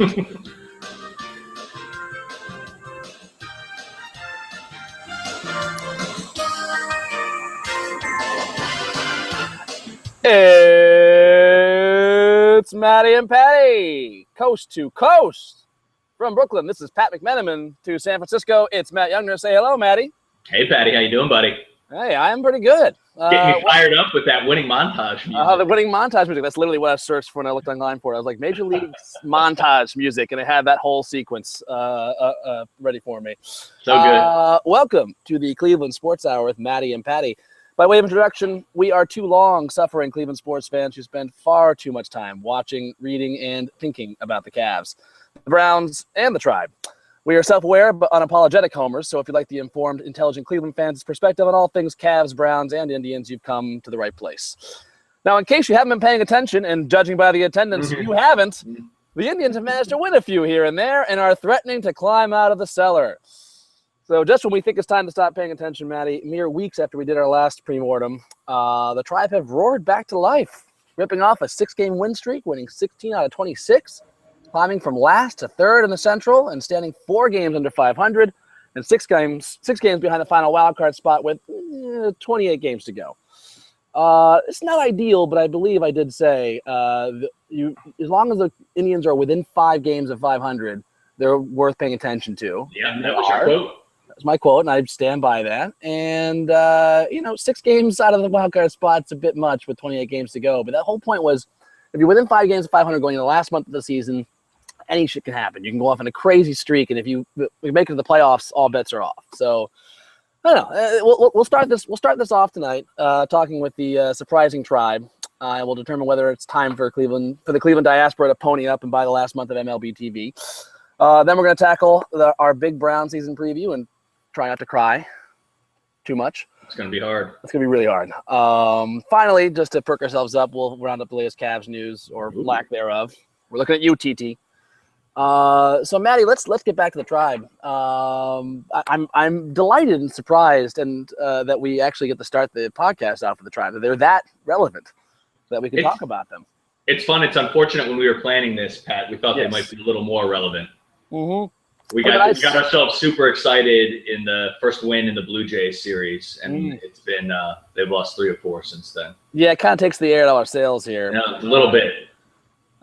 It's Matty and Patty, coast to coast from Brooklyn. This is Pat McMenamin to San Francisco. It's Matt Youngner. Say hello, Matty. Hey, Patty. How you doing, buddy? Hey, I am pretty good. Getting me fired up with that winning montage music. The winning montage music. That's literally what I searched for when I looked online for it. I was like, Major League montage music, and it had that whole sequence ready for me. So good. Welcome to the Cleveland Sports Hour with Matty and Patty. By way of introduction, we are two long-suffering Cleveland sports fans who spend far too much time watching, reading, and thinking about the Cavs, the Browns, and the Tribe. We are self-aware but unapologetic homers, so if you like the informed, intelligent Cleveland fans' perspective on all things Cavs, Browns, and Indians, you've come to the right place. Now, in case you haven't been paying attention, and judging by the attendance, you haven't, the Indians have managed to win a few here and there and are threatening to climb out of the cellar. So just when we think it's time to stop paying attention, Matty, mere weeks after we did our last pre-mortem, the Tribe have roared back to life, ripping off a 6-game win streak, winning 16 out of 26, climbing from last to third in the Central, and standing 4 games under 500, and 6 games behind the final wildcard spot with 28 games to go. It's not ideal, but I believe I did say as long as the Indians are within 5 games of 500, they're worth paying attention to. Yeah, that was your quote. That's my quote, and I stand by that. And, 6 games out of the wildcard spot's a bit much with 28 games to go. But that whole point was, if you're within 5 games of 500 going into the last month of the season, any shit can happen. You can go off on a crazy streak, and if you make it to the playoffs, all bets are off. So, I don't know. We'll start this off tonight, talking with the surprising Tribe. And we'll determine whether it's time for the Cleveland diaspora to pony up and buy the last month of MLB TV. Then we're going to tackle our big Brown season preview and try not to cry too much. It's going to be hard. It's going to be really hard. Finally, just to perk ourselves up, we'll round up the latest Cavs news or lack thereof. We're looking at you, TT. So, Matty, let's get back to the Tribe. I'm delighted and surprised and that we actually get to start the podcast out for the Tribe. That they're that relevant that we can talk about them. It's fun. It's unfortunate when we were planning this, Pat. We thought they might be a little more relevant. Mm-hmm. We got ourselves super excited in the first win in the Blue Jays series, and it's been they've lost 3 or 4 since then. Yeah, it kind of takes the air out of our sails here. Yeah, a little bit.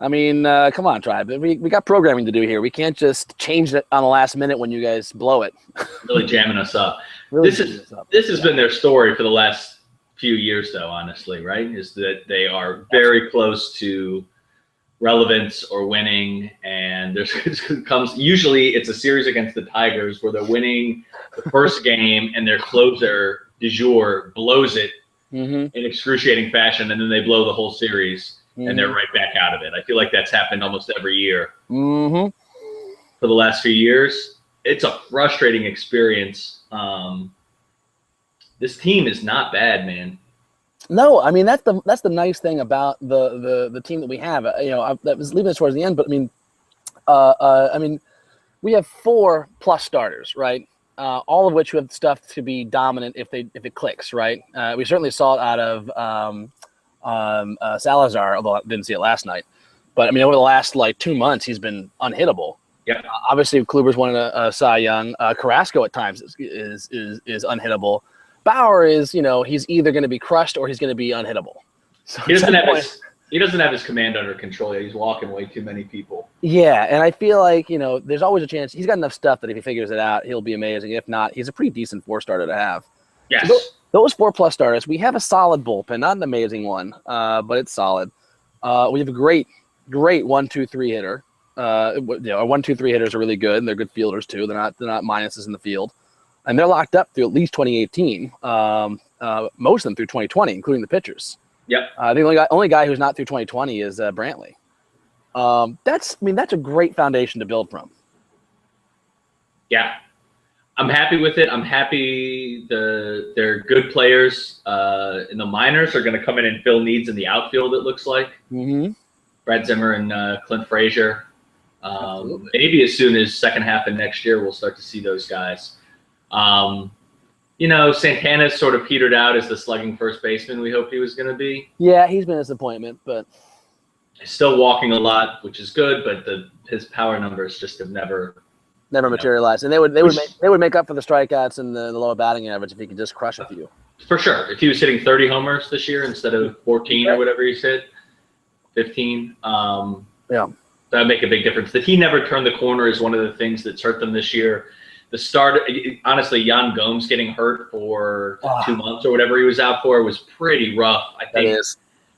I mean, come on, Tribe. We got programming to do here. We can't just change it on the last minute when you guys blow it. Really jamming us up. This has been their story for the last few years, though. Honestly, right? Is that they are very close to relevance or winning, and usually it's a series against the Tigers where they're winning the first game and their closer du jour blows it in excruciating fashion, and then they blow the whole series and they're right back out of it. I feel like that's happened almost every year for the last few years. It's a frustrating experience. This team is not bad, man. No, I mean that's the nice thing about the team that we have. I was leaving this towards the end, but I mean, we have 4+ starters, right? All of which have stuff to be dominant if it clicks, right? We certainly saw it out of Salazar, although I didn't see it last night. But I mean, over the last 2 months, he's been unhittable. Yeah. Obviously, Kluber's won a Cy Young. Carrasco at times is unhittable. Bauer is, he's either going to be crushed or he's going to be unhittable. So he doesn't have his command under control yet. He's walking way too many people. Yeah, and I feel like, there's always a chance. He's got enough stuff that if he figures it out, he'll be amazing. If not, he's a pretty decent 4-starter to have. Yes. So those 4+ starters, we have a solid bullpen, not an amazing one, but it's solid. We have a great 1-2-3 hitter. Our 1-2-3 hitters are really good, and they're good fielders too. They're not minuses in the field. And they're locked up through at least 2018, most of them through 2020, including the pitchers. Yep. The only guy who's not through 2020 is Brantley. That's a great foundation to build from. Yeah, I'm happy with it. I'm happy they're good players. In the minors are going to come in and fill needs in the outfield. It looks like Brad Zimmer and Clint Frazier. Maybe as soon as second half of next year, we'll start to see those guys. Santana's sort of petered out as the slugging first baseman we hoped he was going to be. Yeah, he's been a disappointment, but He's still walking a lot, which is good, but his power numbers just have never materialized. And they would make up for the strikeouts and the lower batting average if he could just crush a few. For sure. If he was hitting 30 homers this year instead of 14 or whatever he said, 15, that would make a big difference. That he never turned the corner is one of the things that's hurt them this year. The start, honestly, Yan Gomes getting hurt for 2 months or whatever he was out for was pretty rough. I think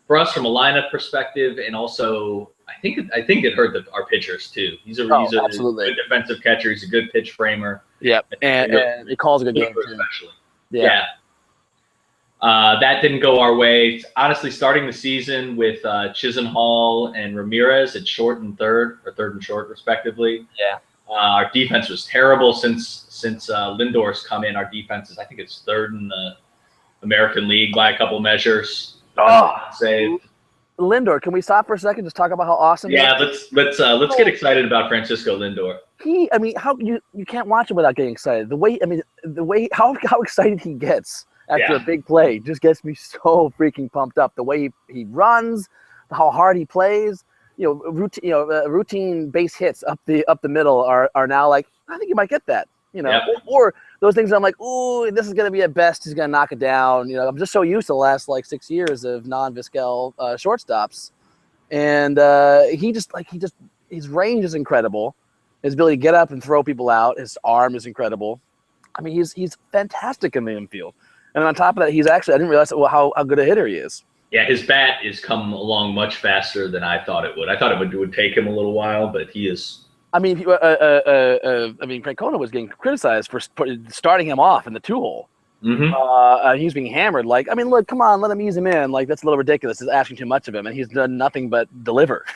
for us from a lineup perspective, and also I think it hurt our pitchers too. He's a good defensive catcher. He's a good pitch framer. Yeah, and he calls a good game too. Especially. Yeah. That didn't go our way. Honestly, starting the season with Chisenhall and Ramirez at short and third, or third and short respectively. Yeah. Our defense was terrible since Lindor's come in. Our defense is, I think, it's third in the American League by a couple measures. Saved. Lindor, can we stop for a second? Just talk about how awesome. Yeah, let's get excited about Francisco Lindor. How you can't watch him without getting excited. The way how excited he gets after a big play just gets me so freaking pumped up. The way he runs, how hard he plays. Routine base hits up the middle are now like, I think you might get that. Or those things I'm like, ooh, this is gonna be at best. He's gonna knock it down. I'm just so used to the last 6 years of non-Vizquel shortstops, and his range is incredible. His ability to get up and throw people out, his arm is incredible. I mean, he's fantastic in the infield, and on top of that, I didn't realize how good a hitter he is. Yeah, his bat has come along much faster than I thought it would. I thought it would take him a little while, but he is. I mean, Francona was getting criticized for starting him off in the 2-hole. Mm-hmm. He was being hammered. Look, come on, let him ease him in. That's a little ridiculous. It's asking too much of him, and he's done nothing but deliver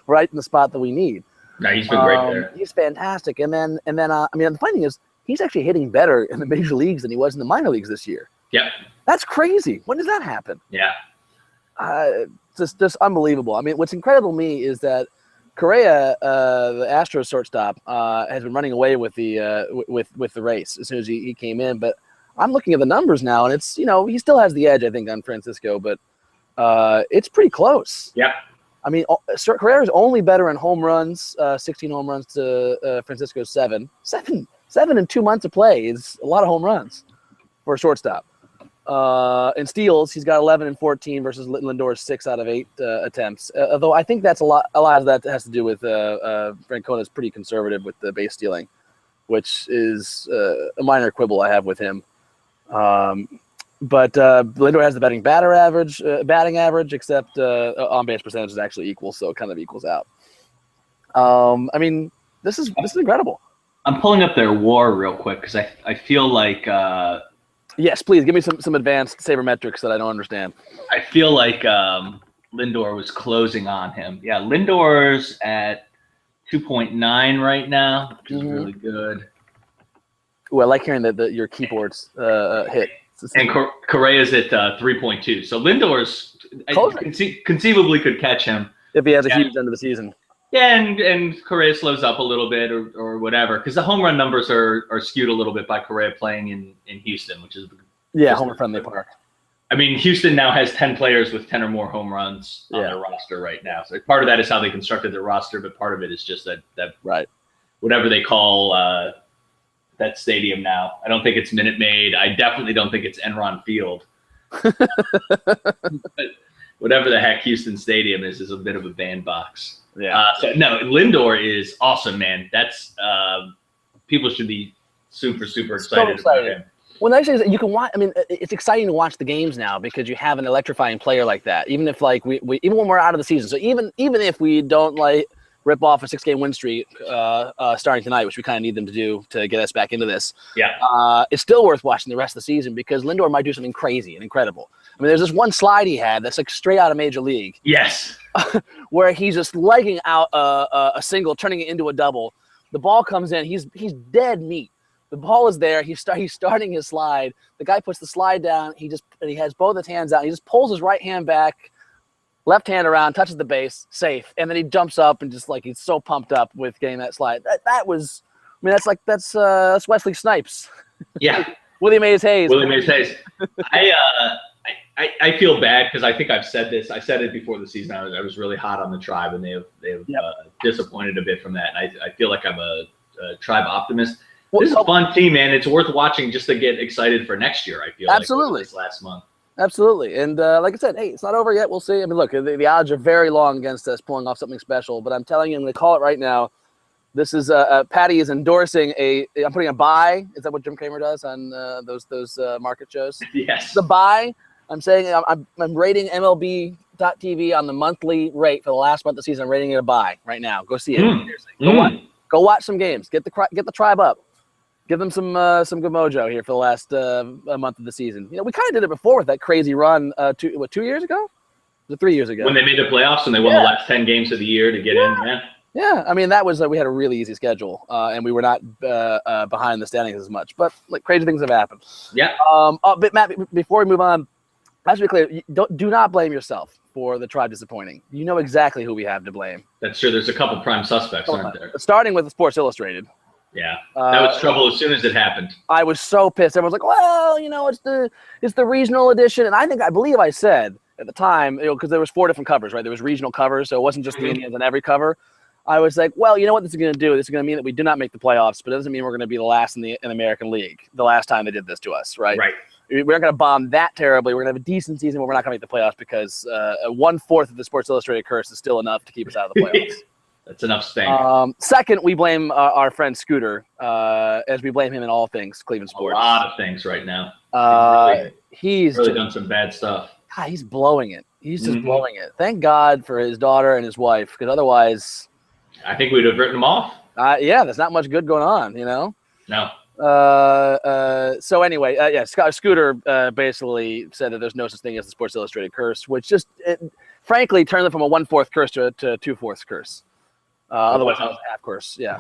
right in the spot that we need. No, he's been great there. He's fantastic. And then, the funny thing is, he's actually hitting better in the major leagues than he was in the minor leagues this year. Yep. That's crazy. When does that happen? Yeah. Just unbelievable. I mean, what's incredible to me is that Correa, the Astros shortstop, has been running away with the with the race as soon as he came in. But I'm looking at the numbers now, and it's he still has the edge, I think, on Francisco, but it's pretty close. Yeah. I mean, Correa is only better in home runs, 16 home runs to Francisco's 7. 7 in 2 months of play is a lot of home runs for a shortstop. In steals, he's got 11 and 14 versus Lindor's 6 out of 8 attempts. Although I think that's a lot of that has to do with Francona's pretty conservative with the base stealing, which is a minor quibble I have with him. But Lindor has the batting average, except on base percentage is actually equal, so it kind of equals out. I mean, this is incredible. I'm pulling up their WAR real quick because I feel like. Yes, please give me some advanced sabermetrics that I don't understand. I feel like Lindor was closing on him. Yeah, Lindor's at 2.9 right now, which is really good. Ooh, I like hearing that your keyboards hit. And Correa's at 3.2. So Lindor's conceivably could catch him if he has a huge end of the season. Yeah, and Correa slows up a little bit or whatever, because the home run numbers are skewed a little bit by Correa playing in Houston, which is homer-friendly park. I mean, Houston now has 10 players with 10 or more home runs on their roster right now. So part of that is how they constructed their roster, but part of it is just that right, whatever they call that stadium now. I don't think it's Minute Maid. I definitely don't think it's Enron Field. But whatever the heck Houston Stadium is a bit of a bandbox. Yeah. No, Lindor is awesome, man. That's people should be super, super excited about him. Well, the nice thing is that you can watch. I mean, it's exciting to watch the games now because you have an electrifying player like that. Even if we even when we're out of the season, so even if we don't rip off a 6-game win streak starting tonight, which we kind of need them to do to get us back into this. Yeah. It's still worth watching the rest of the season because Lindor might do something crazy and incredible. I mean, there's this one slide he had that's straight out of Major League. Yes. Where he's just legging out a single, turning it into a double. The ball comes in. He's dead meat. The ball is there. He's starting his slide. The guy puts the slide down. He has both his hands out. He just pulls his right hand back, left hand around, touches the base, safe, and then he jumps up and just he's so pumped up with getting that slide. That was, I mean, that's Wesley Snipes. Yeah. Willie Mays Hayes. Willie Mays Hayes. I feel bad because I think I've said this. I said it before the season. I was really hot on the Tribe, and they have disappointed a bit from that. And I feel like I'm a Tribe optimist. This is a fun team, man. It's worth watching just to get excited for next year. I feel absolutely like this last month. Absolutely. And like I said, hey, it's not over yet. We'll see. I mean, look, the odds are very long against us pulling off something special. But I'm telling you, I'm going to call it right now. This is Patty is endorsing I'm putting a buy. Is that what Jim Cramer does on those market shows? Yes. The buy. I'm saying I'm rating MLB.TV on the monthly rate for the last month of the season. I'm rating it a buy right now. Go see it. Go watch some games. Get the Tribe up. Give them some good mojo here for the last month of the season. You know, we kind of did it before with that crazy run 2 years ago? Was it 3 years ago? When they made the playoffs and they won the last 10 games of the year to get in. Yeah. Yeah, I mean, that was we had a really easy schedule, and we were not behind the standings as much. But like crazy things have happened. Yeah. But Matt, before we move on, let's be clear. Do not blame yourself for the Tribe disappointing. You know exactly who we have to blame. That's true. There's a couple prime suspects, aren't there? Starting with Sports Illustrated. Yeah, that was trouble as soon as it happened. I was so pissed. Everyone's like, "Well, you know, it's the regional edition," and I believe I said at the time, you know, because there was 4 different covers, right? There was regional covers, so it wasn't just the Indians on every cover. I was like, well, you know what this is going to do? This is going to mean that we do not make the playoffs, but it doesn't mean we're going to be the last in the American League. The last time they did this to us, right? Right. We're not going to bomb that terribly. We're going to have a decent season, but we're not going to make the playoffs because 1/4 of the Sports Illustrated curse is still enough to keep us out of the playoffs. That's enough spank. Second, we blame our friend Scooter, as we blame him in all things Cleveland sports. A lot of things right now. He's really done some bad stuff. God, he's blowing it. He's just blowing it. Thank God for his daughter and his wife, because otherwise, I think we'd have written him off. Yeah, there's not much good going on, you know. No. So anyway, Scooter basically said that there's no such thing as the Sports Illustrated curse, which frankly turned it from a 1/4 curse to a 2/4 curse. Otherwise, that was a half curse. Yeah.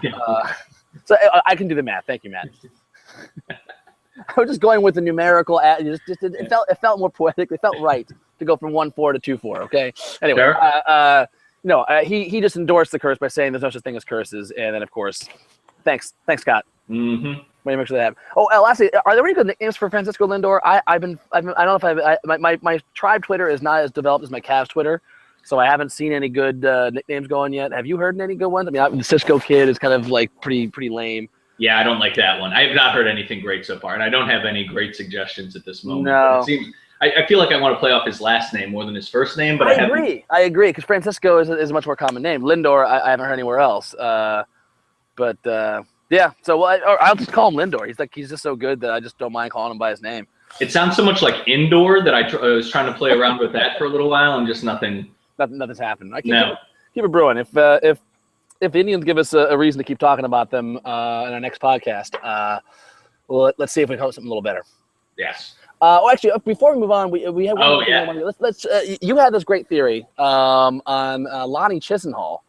So I can do the math. Thank you, Matt. I was just going with the numerical. It felt more poetic. It felt right to go from 1/4 to 2/4. Okay. Anyway, sure. He just endorsed the curse by saying there's no such thing as curses, and then of course, thanks, Scott. Mm-hmm. Let me make sure they have. Oh, lastly, are there any good nicknames for Francisco Lindor? I don't know if my Tribe Twitter is not as developed as my Cavs Twitter, so I haven't seen any good nicknames going yet. Have you heard any good ones? I mean, the Cisco Kid is kind of like pretty lame. Yeah, I don't like that one. I have not heard anything great so far, and I don't have any great suggestions at this moment. No. It seems, I feel like I want to play off his last name more than his first name, but I agree, because Francisco is a much more common name. Lindor, I haven't heard anywhere else. Yeah, so I'll just call him Lindor. He's just so good that I just don't mind calling him by his name. It sounds so much like indoor that I was trying to play around with that for a little while, and just nothing's happened. I keep it brewing. If the Indians give us a reason to keep talking about them in our next podcast, let's see if we can host something a little better. Yes. Actually, before we move on, we have one. Let's you had this great theory on Lonnie Chisenhall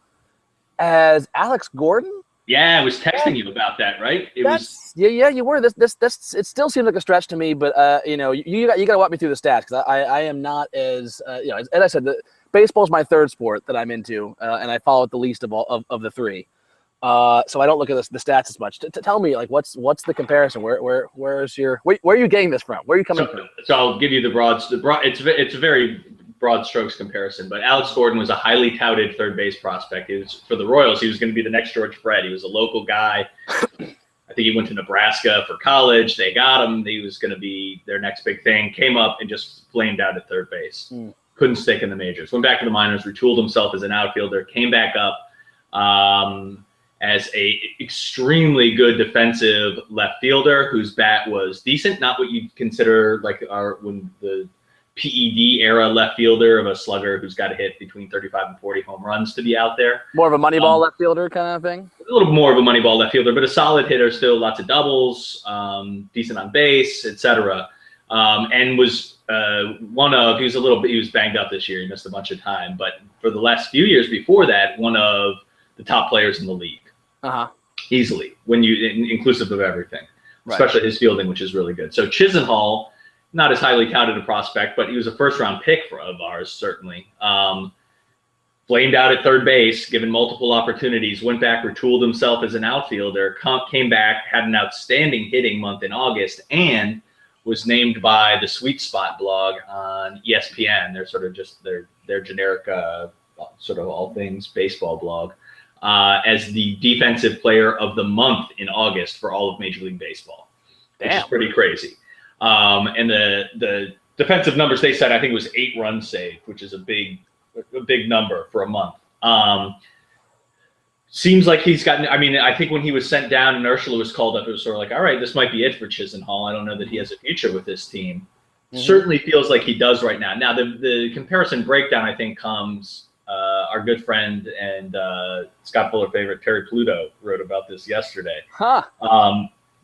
as Alex Gordon. Yeah, I was texting you about that, right? Yeah, you were. This it still seems like a stretch to me, but you got to walk me through the stats, because I am not as as I said, baseball's my third sport that I'm into, and I follow it the least of the three. So I don't look at the stats as much. Tell me, like, what's the comparison? Where are you getting this from? Where are you coming from? So I'll give you the broad. It's a very broad strokes comparison, but Alex Gordon was a highly touted third base prospect. He was for the Royals. He was going to be the next George Brett. He was a local guy. I think he went to Nebraska for college. They got him. He was going to be their next big thing. Came up and just flamed out at third base. Couldn't stick in the majors. Went back to the minors. Retooled himself as an outfielder. Came back up as a extremely good defensive left fielder whose bat was decent. Not what you'd consider like when the PED era left fielder of a slugger who's got to hit between 35 and 40 home runs to be out there. More of a Moneyball left fielder kind of thing? A little more of a Moneyball left fielder, but a solid hitter still, lots of doubles, decent on base, etc. And was he was banged up this year. He missed a bunch of time, but for the last few years before that, one of the top players in the league. Easily, inclusive of everything, especially his fielding, which is really good. So Chisenhall, not as highly touted a prospect, but he was a first-round pick of ours, certainly. Flamed out at third base, given multiple opportunities, went back, retooled himself as an outfielder, came back, had an outstanding hitting month in August, and was named by the Sweet Spot blog on ESPN. They're sort of just their generic sort of all things baseball blog, as the defensive player of the month in August for all of Major League Baseball. Damn. Which is pretty crazy. And the defensive numbers they said, I think it was 8 runs saved, which is a big number for a month. Seems like he's gotten, I mean, I think when he was sent down and Ursula was called up, it was sort of like, all right, this might be it for Chisenhall. I don't know that he has a future with this team. Mm-hmm. Certainly feels like he does right now. Now, the comparison breakdown, I think, comes, our good friend and Scott Fuller favorite, Terry Pluto, wrote about this yesterday. Huh.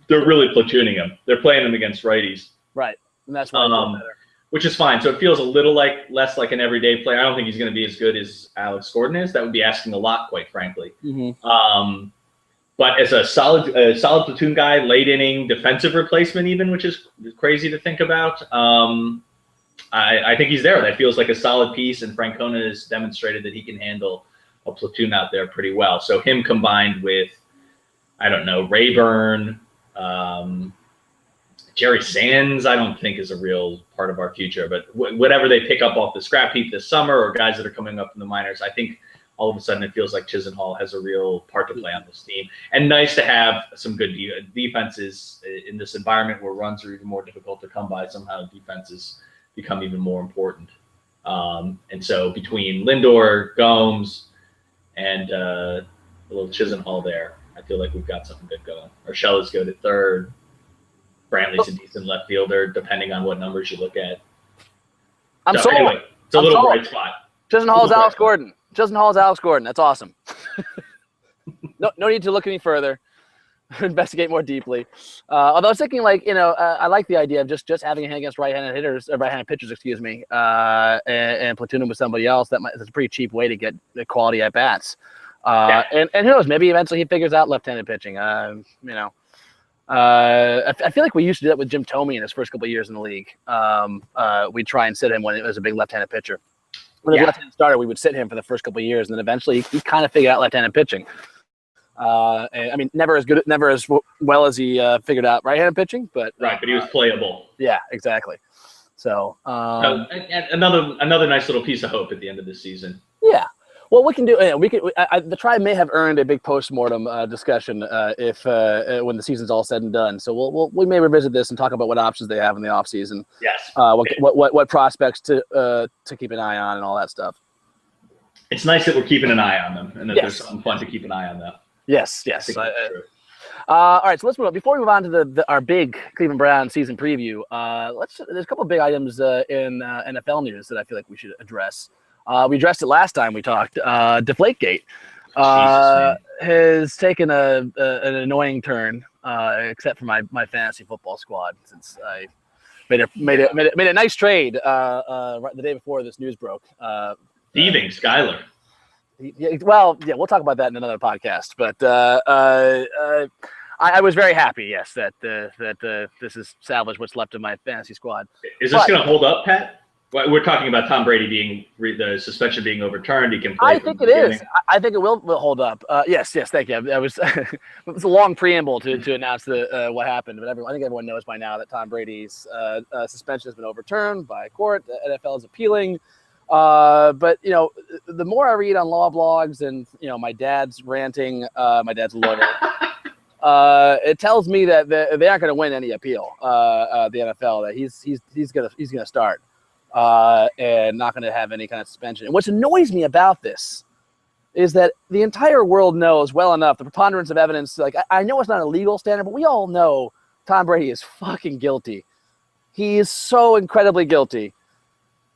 They're really platooning him. They're playing him against righties. Right. And that's why better. Which is fine. So it feels a little less like an everyday player. I don't think he's going to be as good as Alex Gordon is. That would be asking a lot, quite frankly. Mm-hmm. But as a solid platoon guy, late inning defensive replacement, even, which is crazy to think about. I think he's there. That feels like a solid piece, and Francona has demonstrated that he can handle a platoon out there pretty well. So him combined with, I don't know, Rayburn, Jerry Sands, I don't think is a real part of our future, but whatever they pick up off the scrap heap this summer, or guys that are coming up in the minors, I think all of a sudden it feels like Chisenhall has a real part to play on this team. And nice to have some good defenses in this environment where runs are even more difficult to come by. Somehow defenses become even more important. And so between Lindor, Gomes, and a little Chisenhall there, I feel like we've got something good going. Urshela's good at third. Brantley's a decent left fielder, depending on what numbers you look at. I'm sold. Anyway, it's a little bright spot. Chisenhall's Alex Gordon. Chisenhall's Alex Gordon. That's awesome. No need to look any further. Investigate more deeply. Although I was thinking, like, I like the idea of just having a hand against right-handed hitters, or right-handed pitchers, excuse me, and platooning with somebody else. That's a pretty cheap way to get the quality at bats. And who knows? Maybe eventually he figures out left-handed pitching. I feel like we used to do that with Jim Thome in his first couple of years in the league. We'd try and sit him when it was a big left-handed pitcher. When the left-handed starter, we would sit him for the first couple of years, and then eventually he kind of figured out left-handed pitching. And, I mean, never as well as he figured out right-handed pitching, but but he was playable. Yeah, exactly. So another nice little piece of hope at the end of the season. Yeah. Well, we can do. The Tribe may have earned a big post-mortem discussion if when the season's all said and done. So we may revisit this and talk about what options they have in the offseason. Yes. What prospects to keep an eye on and all that stuff. It's nice that we're keeping an eye on them, and that there's something fun to keep an eye on them. Yes. All right, so let's move on. Before we move on to our big Cleveland Browns season preview, there's a couple of big items in NFL news that I feel like we should address. We addressed it last time we talked. Deflategate has taken an annoying turn, except for my fantasy football squad, since I made a nice trade right the day before this news broke. Thieving Skyler. We'll talk about that in another podcast. But I was very happy, yes, that this is salvaged what's left of my fantasy squad. Is this going to hold up, Pat? We're talking about Tom Brady the suspension being overturned. He can play. I think it is. I think it will hold up. Yes. Thank you. It was a long preamble to announce what happened, but I think everyone knows by now that Tom Brady's suspension has been overturned by a court. The NFL is appealing. But the more I read on law blogs and my dad's ranting, my dad's a lawyer. It tells me that they aren't going to win any appeal. The NFL, that he's gonna start. And not going to have any kind of suspension. And what annoys me about this is that the entire world knows well enough, the preponderance of evidence, like I know it's not a legal standard, but we all know Tom Brady is fucking guilty. He is so incredibly guilty.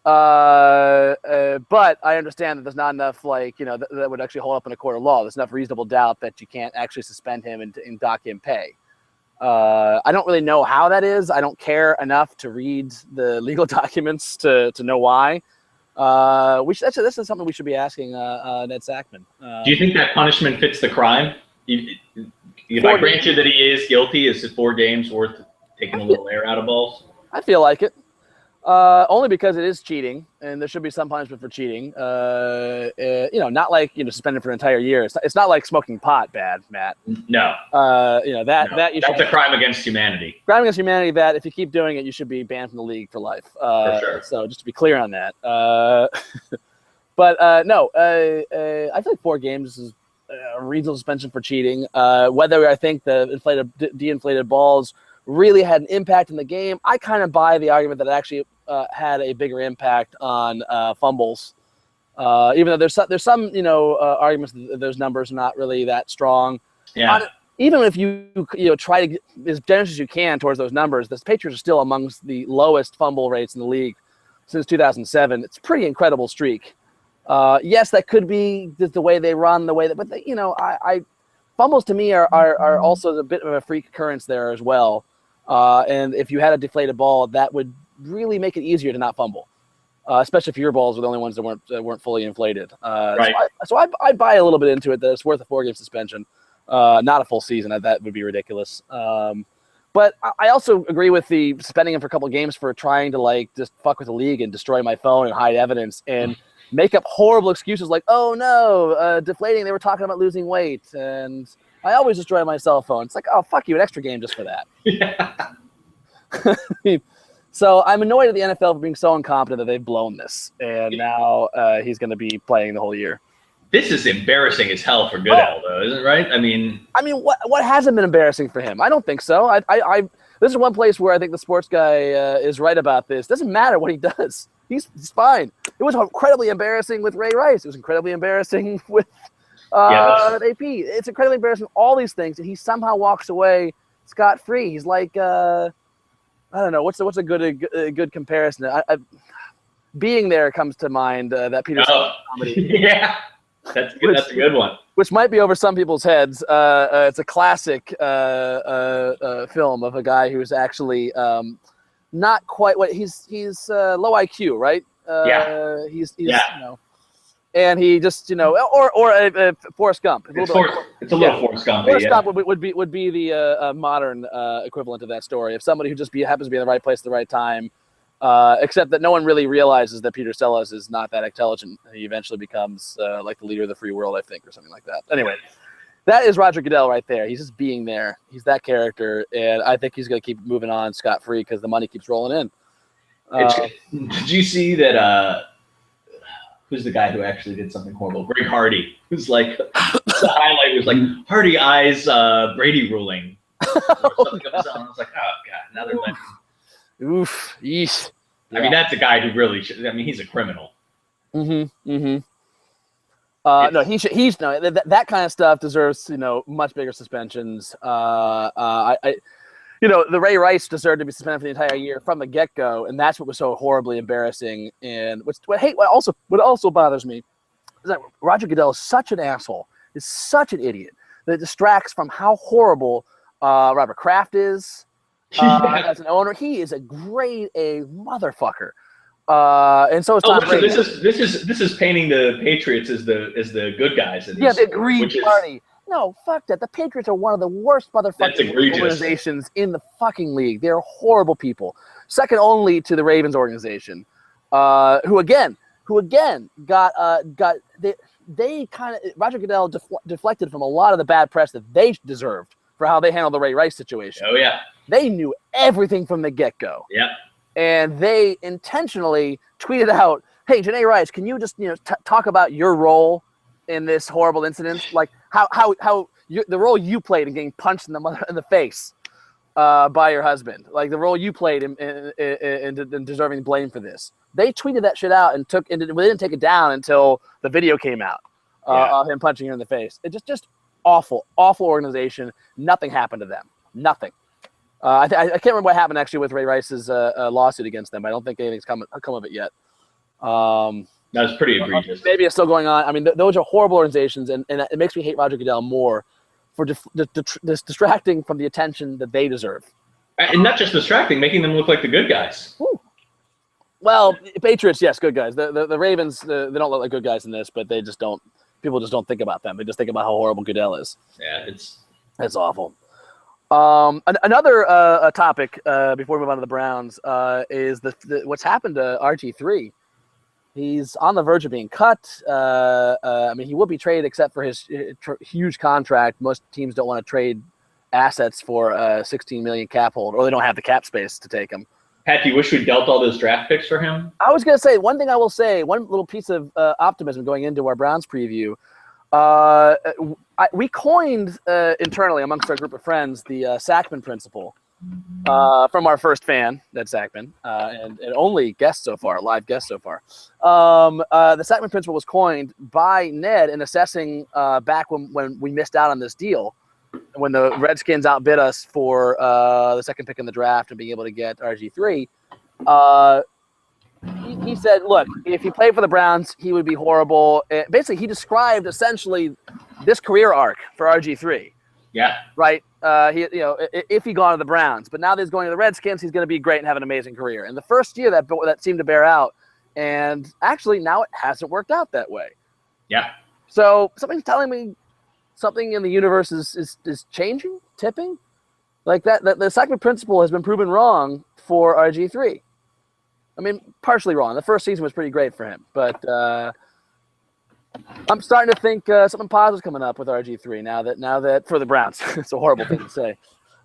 But I understand that there's not enough, that would actually hold up in a court of law. There's enough reasonable doubt that you can't actually suspend him and dock him pay. I don't really know how that is. I don't care enough to read the legal documents to know why. This is something we should be asking Ned Sackman. Do you think that punishment fits the crime? If I grant you that he is guilty, is it 4 games worth taking a little air out of balls? I feel like it. Only because it is cheating, and there should be some punishment for cheating. Not like suspended for an entire year. It's not like smoking pot, bad, Matt. No. That's a crime against humanity. Crime against humanity. That if you keep doing it, you should be banned from the league for life. For sure. So just to be clear on that. But no, I feel like 4 games is a reasonable suspension for cheating. Whether I think the de-inflated balls really had an impact in the game, I kind of buy the argument that it actually had a bigger impact on fumbles. Even though there's some arguments that those numbers are not really that strong. Yeah. Even if you try to get as generous as you can towards those numbers, the Patriots are still amongst the lowest fumble rates in the league since 2007. It's a pretty incredible streak. Yes, that could be just the way they run, but fumbles to me are also a bit of a freak occurrence there as well. And if you had a deflated ball, that would really make it easier to not fumble, especially if your balls were the only ones that weren't fully inflated. Right. So I buy a little bit into it that it's worth a 4-game suspension, not a full season. That would be ridiculous. But I also agree with the suspending him for a couple of games for trying to just fuck with the league and destroy my phone and hide evidence and make up horrible excuses like, oh no, deflating. They were talking about losing weight, and I always destroy my cell phone. It's like, oh fuck you, an extra game just for that. Yeah. So I'm annoyed at the NFL for being so incompetent that they've blown this, and now he's going to be playing the whole year. This is embarrassing as hell for Goodell, though, isn't it? Right? I mean, what hasn't been embarrassing for him? I don't think so. This is one place where I think the sports guy is right about this. Doesn't matter what he does. He's fine. It was incredibly embarrassing with Ray Rice. It was incredibly embarrassing with AP. It's incredibly embarrassing. All these things, and he somehow walks away scot-free. He's like, I don't know. What's a good comparison? Being There comes to mind. That Peter comedy. Yeah, that's good. That's a good one. Which might be over some people's heads. It's a classic film of a guy who's actually not quite what he's low IQ, right? He's and he just or Forrest Gump. It's a little Forrest Gump. Forrest Gump would be the modern equivalent of that story. If somebody who just happens to be in the right place at the right time, except that no one really realizes that Peter Sellers is not that intelligent. He eventually becomes like the leader of the free world, I think, or something like that. Anyway, that is Roger Goodell right there. He's just being there. He's that character, and I think he's going to keep moving on scot-free because the money keeps rolling in. Did you see that? Who's the guy who actually did something horrible? Greg Hardy. Who's like the highlight was like Hardy eyes Brady ruling. Or something I was like, oh god, now they're letting. Oof. Yeesh. I mean, that's a guy who really should. I mean, he's a criminal. Mm-hmm. Mm-hmm. No, he should. He's no. That kind of stuff deserves much bigger suspensions. The Ray Rice deserved to be suspended for the entire year from the get-go, and that's what was so horribly embarrassing. And what also bothers me is that Roger Goodell is such an asshole, is such an idiot that it distracts from how horrible Robert Kraft is as an owner. He is a grade A motherfucker, and so is Tom Brady. This is painting the Patriots as the good guys in this. Yeah, the Green Party. No, fuck that. The Patriots are one of the worst motherfucking organizations in the fucking league. They're horrible people. Second only to the Ravens organization, who again got they kind of Roger Goodell deflected from a lot of the bad press that they deserved for how they handled the Ray Rice situation. Oh yeah, they knew everything from the get-go. Yep. And they intentionally tweeted out, "Hey, Janae Rice, can you just talk about your role in this horrible incident, like the role you played in getting punched in the face by your husband, like the role you played in deserving blame for this." They tweeted that shit out and they didn't take it down until the video came out of him punching her in the face. It just awful organization. Nothing happened to them. Nothing. I can't remember what happened actually with Ray Rice's lawsuit against them. I don't think anything's come of it yet. That was pretty egregious. Maybe it's still going on. I mean, those are horrible organizations, and it makes me hate Roger Goodell more for distracting from the attention that they deserve. And not just distracting, making them look like the good guys. Ooh. Well, Patriots, yes, good guys. The Ravens, they don't look like good guys in this, but they just don't. People just don't think about them. They just think about how horrible Goodell is. Yeah, it's awful. Another topic before we move on to the Browns is what's happened to RG3. He's on the verge of being cut. I mean, he will be traded except for his huge contract. Most teams don't want to trade assets for a $16 million cap hold, or they don't have the cap space to take him. Pat, do you wish we dealt all those draft picks for him? I was going to say, one thing I will say, one little piece of optimism going into our Browns preview. We coined internally amongst our group of friends the Sackman principle from our first fan, Ned Sackman, and only guest so far, live guest so far. The Sackman principle was coined by Ned in assessing back when we missed out on this deal, when the Redskins outbid us for the second pick in the draft and being able to get RG3. He said, look, if he played for the Browns, he would be horrible. Basically, he described essentially this career arc for RG3. Yeah. Right? If he gone to the Browns. But now that he's going to the Redskins, he's going to be great and have an amazing career. And the first year that seemed to bear out. And actually, now it hasn't worked out that way. Yeah. So something's telling me something in the universe is changing, tipping. Like that the Sackman principle has been proven wrong for RG3. I mean, partially wrong. The first season was pretty great for him, but I'm starting to think something positive's coming up with RG3 now that for the Browns. It's a horrible thing to say.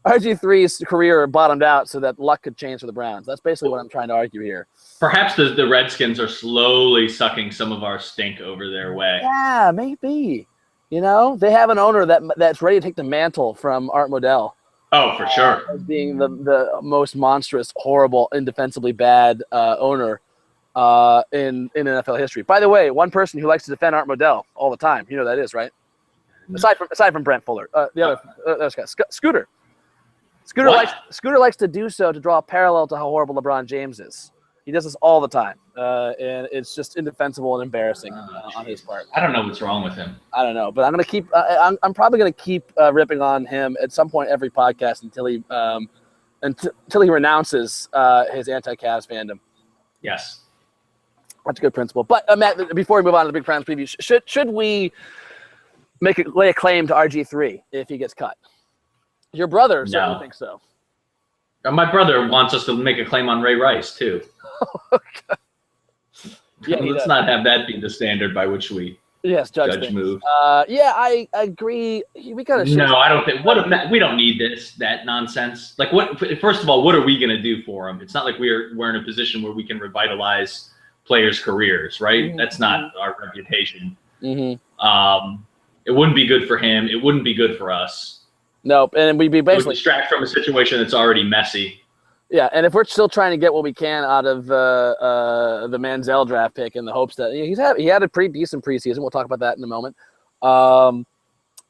RG3's career bottomed out so that luck could change for the Browns. That's basically what I'm trying to argue here. Perhaps the Redskins are slowly sucking some of our stink over their way. Yeah, maybe. You know, they have an owner that's ready to take the mantle from Art Modell. Oh, for sure. As being the most monstrous, horrible, indefensibly bad owner in NFL history. By the way, one person who likes to defend Art Modell all the time. You know who that is, right? Aside from Brent Fuller, the other guy, Scooter. Scooter likes to do so to draw a parallel to how horrible LeBron James is. He does this all the time, and it's just indefensible and embarrassing on his part. I don't know what's wrong with him. I don't know, but I'm gonna keep. I'm probably gonna keep ripping on him at some point every podcast until he renounces his anti-Cavs fandom. Yes, that's a good principle. But Matt, before we move on to the Big Browns preview, should we lay a claim to RG3 if he gets cut? Your brother certainly thinks so. My brother wants us to make a claim on Ray Rice too. Yeah, let's not have that be the standard by which we judge moves. Yeah, I agree. We gotta. No, I don't think. We don't need that nonsense. Like, what? First of all, what are we gonna do for him? It's not like we're in a position where we can revitalize players' careers, right? Mm-hmm. That's not our reputation. Mm-hmm. It wouldn't be good for him. It wouldn't be good for us. Nope, and we'd be basically distract from a situation that's already messy. Yeah, and if we're still trying to get what we can out of the Manziel draft pick in the hopes that he had a pretty decent preseason, we'll talk about that in a moment. Right.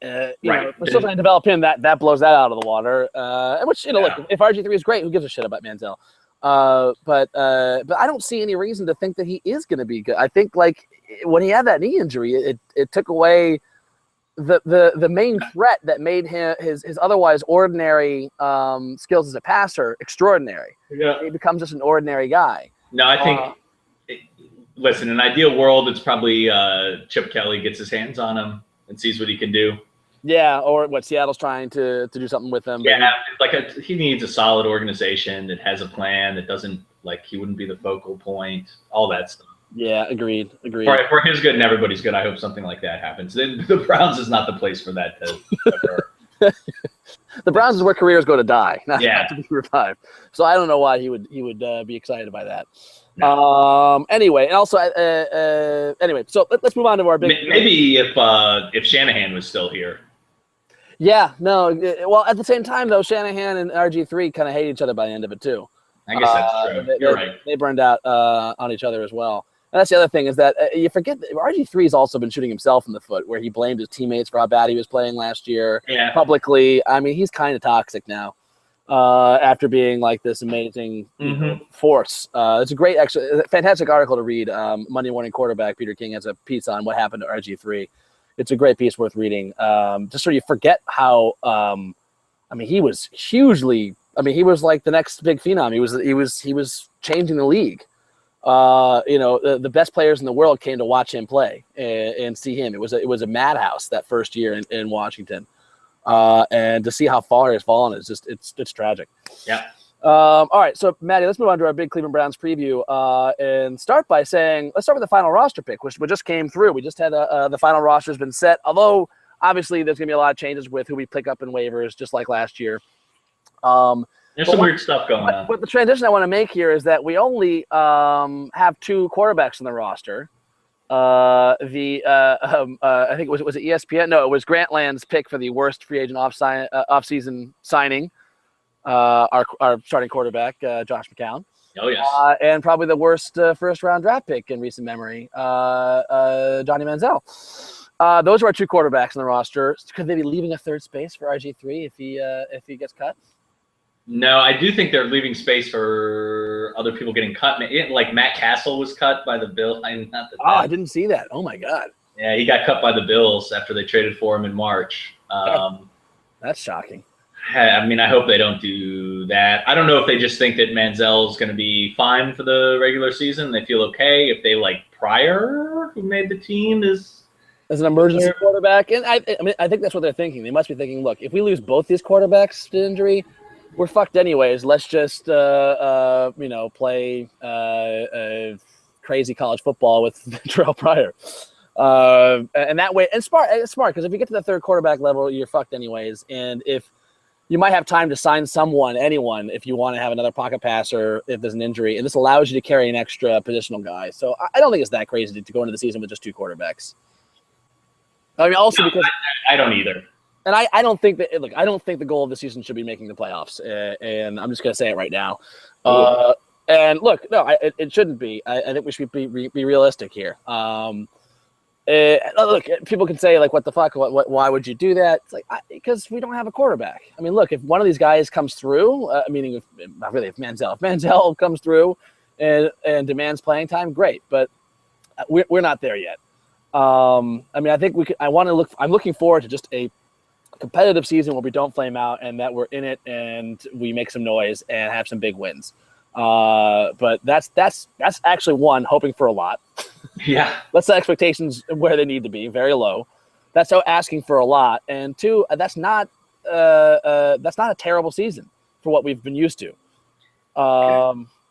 We're still trying to develop him. That blows that out of the water. Look, if RG3 is great, who gives a shit about Manziel? But I don't see any reason to think that he is going to be good. I think like when he had that knee injury, it took away the main threat that made him his otherwise ordinary skills as a passer extraordinary. Yeah. He becomes just an ordinary guy. No, I think listen, in an ideal world, it's probably Chip Kelly gets his hands on him and sees what he can do. Yeah, or what Seattle's trying to do something with him. Yeah, he needs a solid organization that has a plan that doesn't he wouldn't be the focal point, all that stuff. Yeah, agreed. For his good and everybody's good, I hope something like that happens. The Browns is not the place for that to occur. The Browns is where careers go to die, not to be revived. So I don't know why he would be excited by that. No. Anyway, and also so let's move on to our big. Maybe if Shanahan was still here. Yeah, no. Well, at the same time though, Shanahan and RG3 kind of hate each other by the end of it too. I guess that's true. You're right. They burned out on each other as well. And that's the other thing is that you forget that RG3 has also been shooting himself in the foot, where he blamed his teammates for how bad he was playing last year publicly. I mean, he's kind of toxic now after being like this amazing force. It's a fantastic article to read. Monday Morning Quarterback, Peter King has a piece on what happened to RG3. It's a great piece worth reading. Just so you forget how, he was hugely. He was like the next big phenom. He was changing the league. The best players in the world came to watch him play and see him. It was a madhouse that first year in Washington. And to see how far he's fallen is just it's tragic. Yeah. All right, so Matty, let's move on to our big Cleveland Browns preview, and start by saying let's start with the final roster pick, which just came through. We just had the final roster's been set, although obviously there's gonna be a lot of changes with who we pick up in waivers, just like last year. There's some weird stuff going on. But the transition I want to make here is that we only have 2 quarterbacks in the roster. I think it was it ESPN? No, it was Grantland's pick for the worst free agent off-season signing. Our starting quarterback, Josh McCown. Oh, yes. And probably the worst first-round draft pick in recent memory, Johnny Manziel. Those are our 2 quarterbacks in the roster. Could they be leaving a third space for RG3 if he gets cut? No, I do think they're leaving space for other people getting cut. Like Matt Castle was cut by the Bills. I didn't see that. Oh, my God. Yeah, he got cut by the Bills after they traded for him in March. That's shocking. I mean, I hope they don't do that. I don't know if they just think that Manziel is going to be fine for the regular season. They feel okay if they like Pryor, who made the team, as an emergency quarterback. And I think that's what they're thinking. They must be thinking, look, if we lose both these quarterbacks to injury, we're fucked anyways. Let's just play crazy college football with Terrell Pryor. And that way, and it's smart because if you get to the third quarterback level, you're fucked anyways. And if you might have time to sign anyone, if you want to have another pocket passer, if there's an injury, and this allows you to carry an extra positional guy. So I don't think it's that crazy to go into the season with just 2 quarterbacks. I mean, also because I don't either. And I don't think that I don't think the goal of the season should be making the playoffs. And I'm just going to say it right now. And look, no, it shouldn't be. I think we should be realistic here. Look, people can say like, "What the fuck? Why would you do that?" It's like because we don't have a quarterback. I mean, look, if one of these guys comes through, meaning if Manziel comes through and demands playing time, great. But we're not there yet. I mean, I think we could. I'm looking forward to just a competitive season where we don't flame out and that we're in it and we make some noise and have some big wins. But that's actually hoping for a lot. Yeah. Let's set expectations where they need to be, very low. That's asking for a lot. And 2, that's not a terrible season for what we've been used to.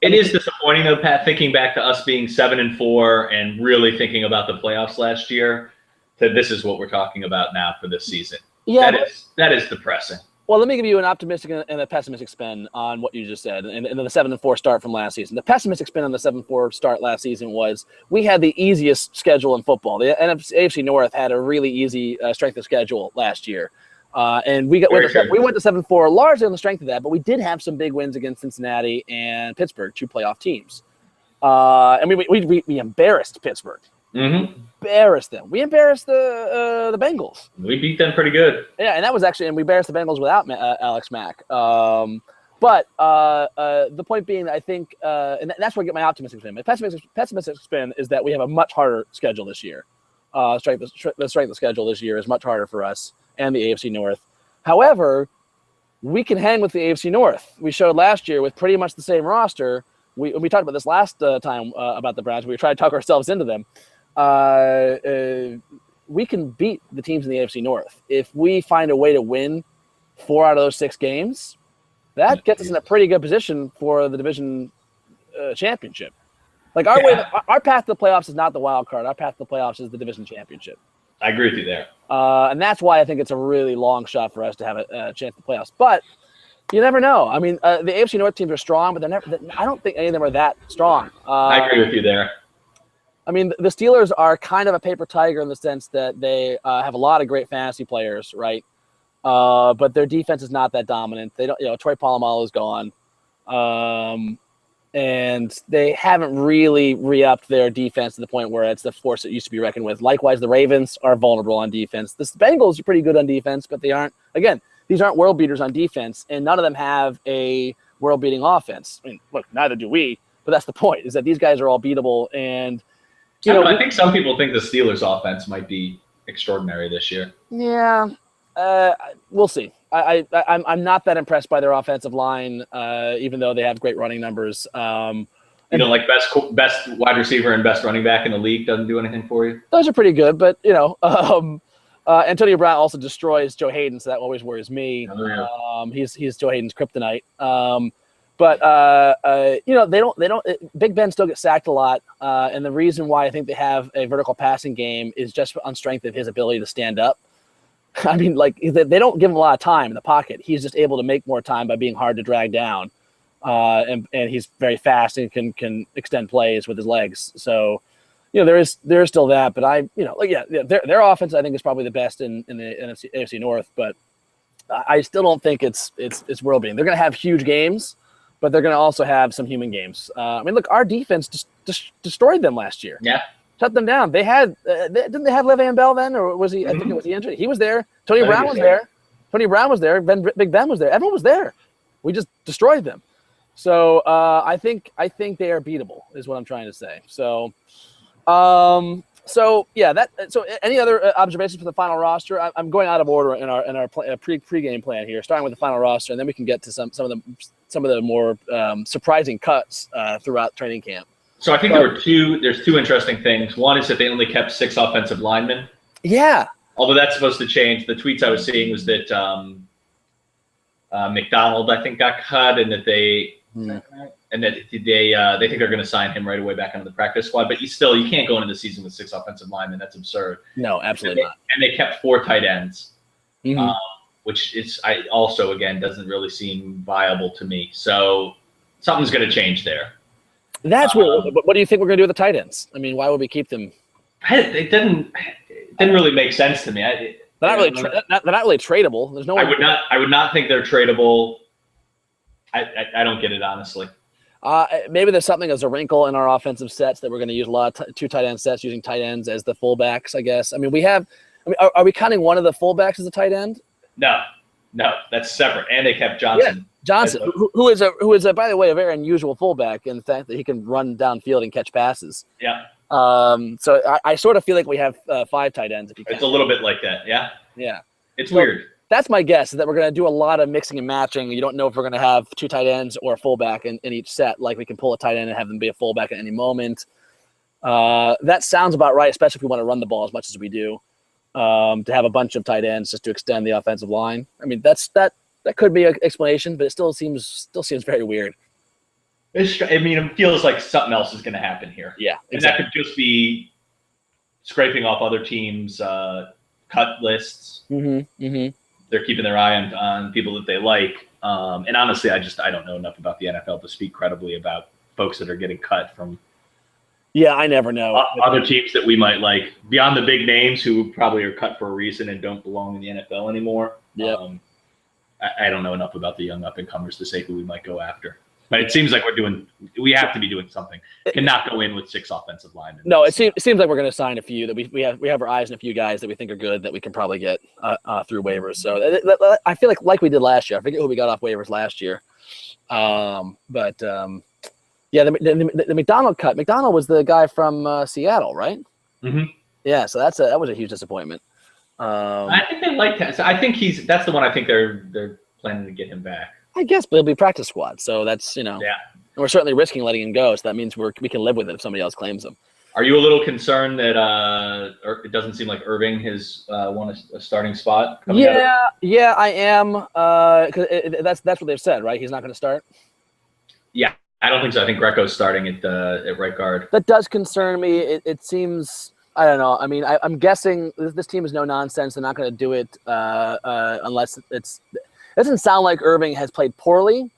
It is disappointing though, Pat, thinking back to us being 7-4 and really thinking about the playoffs last year, that this is what we're talking about now for this season. Yeah, that is depressing. Well, let me give you an optimistic and a pessimistic spin on what you just said, and the 7-4 start from last season. The pessimistic spin on the 7-4 start last season was we had the easiest schedule in football. The AFC North had a really easy strength of schedule last year, and we went to 7-4 largely on the strength of that. But we did have some big wins against Cincinnati and Pittsburgh, 2 playoff teams, and we embarrassed Pittsburgh. Mm-hmm. Embarrassed them. We embarrassed the Bengals. We beat them pretty good. Yeah, and that was and we embarrassed the Bengals without Alex Mack. But the point being, I think, and that's where I get my optimistic spin. My pessimistic spin is that we have a much harder schedule this year. The strength of schedule this year is much harder for us and the AFC North. However, we can hang with the AFC North. We showed last year with pretty much the same roster. We talked about this last time about the Browns. We tried to talk ourselves into them. We can beat the teams in the AFC North. If we find a way to win 4 out of those 6 games, that gets us in a pretty good position for the division championship. Like our path to the playoffs is not the wild card. Our path to the playoffs is the division championship. I agree with you there. And that's why I think it's a really long shot for us to have a chance at the playoffs. But you never know. I mean, the AFC North teams are strong, but I don't think any of them are that strong. I agree with you there. I mean, the Steelers are kind of a paper tiger in the sense that they have a lot of great fantasy players, right? But their defense is not that dominant. They don't, Troy Polamalu is gone, and they haven't really re-upped their defense to the point where it's the force that used to be reckoned with. Likewise, the Ravens are vulnerable on defense. The Bengals are pretty good on defense, but they aren't. Again, these aren't world beaters on defense, and none of them have a world beating offense. I mean, look, neither do we. But that's the point: is that these guys are all beatable, and I think some people think the Steelers' offense might be extraordinary this year. Yeah, we'll see. I'm not that impressed by their offensive line, even though they have great running numbers. Like best wide receiver and best running back in the league doesn't do anything for you. Those are pretty good, but Antonio Brown also destroys Joe Hayden, so that always worries me. Oh, yeah. He's Joe Hayden's kryptonite. They don't. Big Ben still gets sacked a lot, and the reason why I think they have a vertical passing game is just on strength of his ability to stand up. I mean, like they don't give him a lot of time in the pocket. He's just able to make more time by being hard to drag down, and he's very fast and can extend plays with his legs. So, there is still that. But their offense I think is probably the best in the AFC North. But I still don't think it's world beating. They're going to have huge games, but they're going to also have some human games. Look, our defense just destroyed them last year. Yeah. Shut them down. They had didn't they have Le'Veon Bell then, or was he? I think it was he injured. He was there. Tony Brown was there. Tony Brown was there. Big Ben was there. Everyone was there. We just destroyed them. So I think they are beatable, is what I'm trying to say. So, So any other observations for the final roster? I'm going out of order in our pre-game plan here, starting with the final roster, and then we can get to some of the more surprising cuts throughout training camp. So I think there's two interesting things. One is that they only kept 6 offensive linemen. Yeah. Although that's supposed to change. The tweets I was seeing was that McDonald, I think, got cut, and that they think they're going to sign him right away back onto the practice squad. But you can't go into the season with 6 offensive linemen. That's absurd. No, absolutely not. And they kept 4 tight ends, which also doesn't really seem viable to me. So something's going to change there. That's weird. But what do you think we're going to do with the tight ends? I mean, why would we keep them? It didn't really make sense to me. They're not really tradable. There's no. I would not think they're tradable. I don't get it, honestly. Maybe there's something as a wrinkle in our offensive sets that we're going to use a lot of 2 tight end sets, using tight ends as the fullbacks, I guess. Are we counting one of the fullbacks as a tight end? No, that's separate. And they kept Johnson. Yeah. Johnson, who is by the way, a very unusual fullback in the fact that he can run downfield and catch passes. Yeah. So I sort of feel like we have 5 tight ends. It's a little bit like that. Yeah. Yeah. It's weird. That's my guess, is that we're going to do a lot of mixing and matching. You don't know if we're going to have 2 tight ends or a fullback in each set. Like we can pull a tight end and have them be a fullback at any moment. That sounds about right, especially if we want to run the ball as much as we do. To have a bunch of tight ends just to extend the offensive line. I mean, that could be an explanation, but it still seems very weird. It feels like something else is going to happen here. Yeah, exactly. And that could just be scraping off other teams' cut lists. They're keeping their eye on people that they like. And honestly, I don't know enough about the NFL to speak credibly about folks that are getting cut from. Yeah, I never know. Other teams that we might like, beyond the big names who probably are cut for a reason and don't belong in the NFL anymore. Yeah. I don't know enough about the young up-and-comers to say who we might go after. But it seems like we have to be doing something. Cannot go in with 6 offensive linemen. No, it seems like we're going to sign a few that we have our eyes on a few guys that we think are good that we can probably get through waivers. So I feel like we did last year. I forget who we got off waivers last year. The McDonald cut. McDonald was the guy from Seattle, right? Mm-hmm. Yeah, so that was a huge disappointment. I think they like that. So I think that's the one. I think they're planning to get him back. I guess, but it'll be practice squad, so that's Yeah. And we're certainly risking letting him go, so that means we can live with it if somebody else claims him. Are you a little concerned that it doesn't seem like Irving has won a starting spot? Yeah, I am. Cause that's what they've said, right? He's not going to start. Yeah, I don't think so. I think Greco's starting at right guard. That does concern me. It seems. I don't know. I mean, I'm guessing this team is no nonsense. They're not going to do it unless it's. It doesn't sound like Irving has played poorly.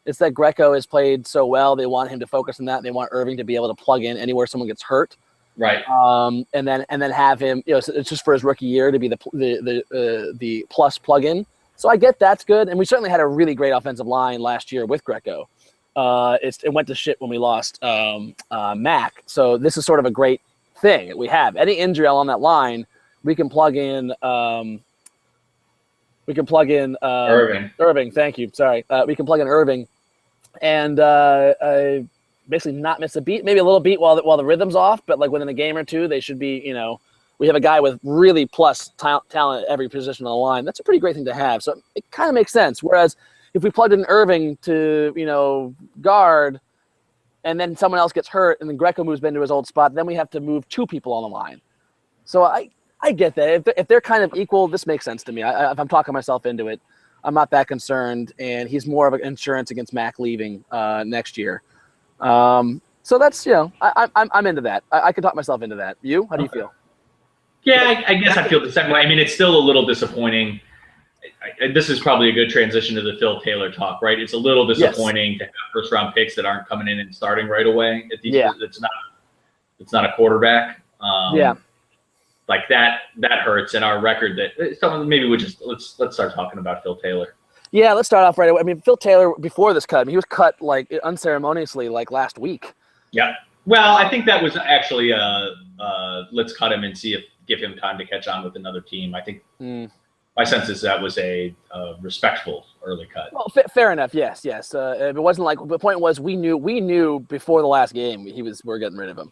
It's that Greco has played so well. They want him to focus on that. They want Irving to be able to plug in anywhere someone gets hurt. Right. And then have him. It's just for his rookie year to be the plus plug-in. So I get that's good. And we certainly had a really great offensive line last year with Greco. It went to shit when we lost Mac. So this is sort of a great thing that we have. Any injury on that line, we can plug in. Irving. Thank you. Sorry. We can plug in Irving, and basically not miss a beat. Maybe a little beat while the rhythm's off, but like within a game or two, they should be. We have a guy with really plus talent at every position on the line. That's a pretty great thing to have. So it kind of makes sense. Whereas if we plugged in Irving to guard, and then someone else gets hurt, and then Greco moves into his old spot, then we have to move 2 people on the line. So I get that. If they're kind of equal, this makes sense to me. If I'm talking myself into it, I'm not that concerned, and he's more of an insurance against Mac leaving next year. So that's, I'm into that. I can talk myself into that. You? How do you feel? Yeah, I guess I feel the same way. I mean, it's still a little disappointing. This is probably a good transition to the Phil Taylor talk, right? It's a little disappointing to have first-round picks that aren't coming in and starting right away. It's not a quarterback. Like that hurts in our record. That maybe we just let's start talking about Phil Taylor. Yeah, let's start off right away. I mean, Phil Taylor, before this cut, he was cut like unceremoniously like last week. Yeah. Well, I think that was actually let's cut him and give him time to catch on with another team. I think my sense is that was a respectful early cut. Well, fair enough. Yes. It wasn't like the point was we knew before the last game we're getting rid of him.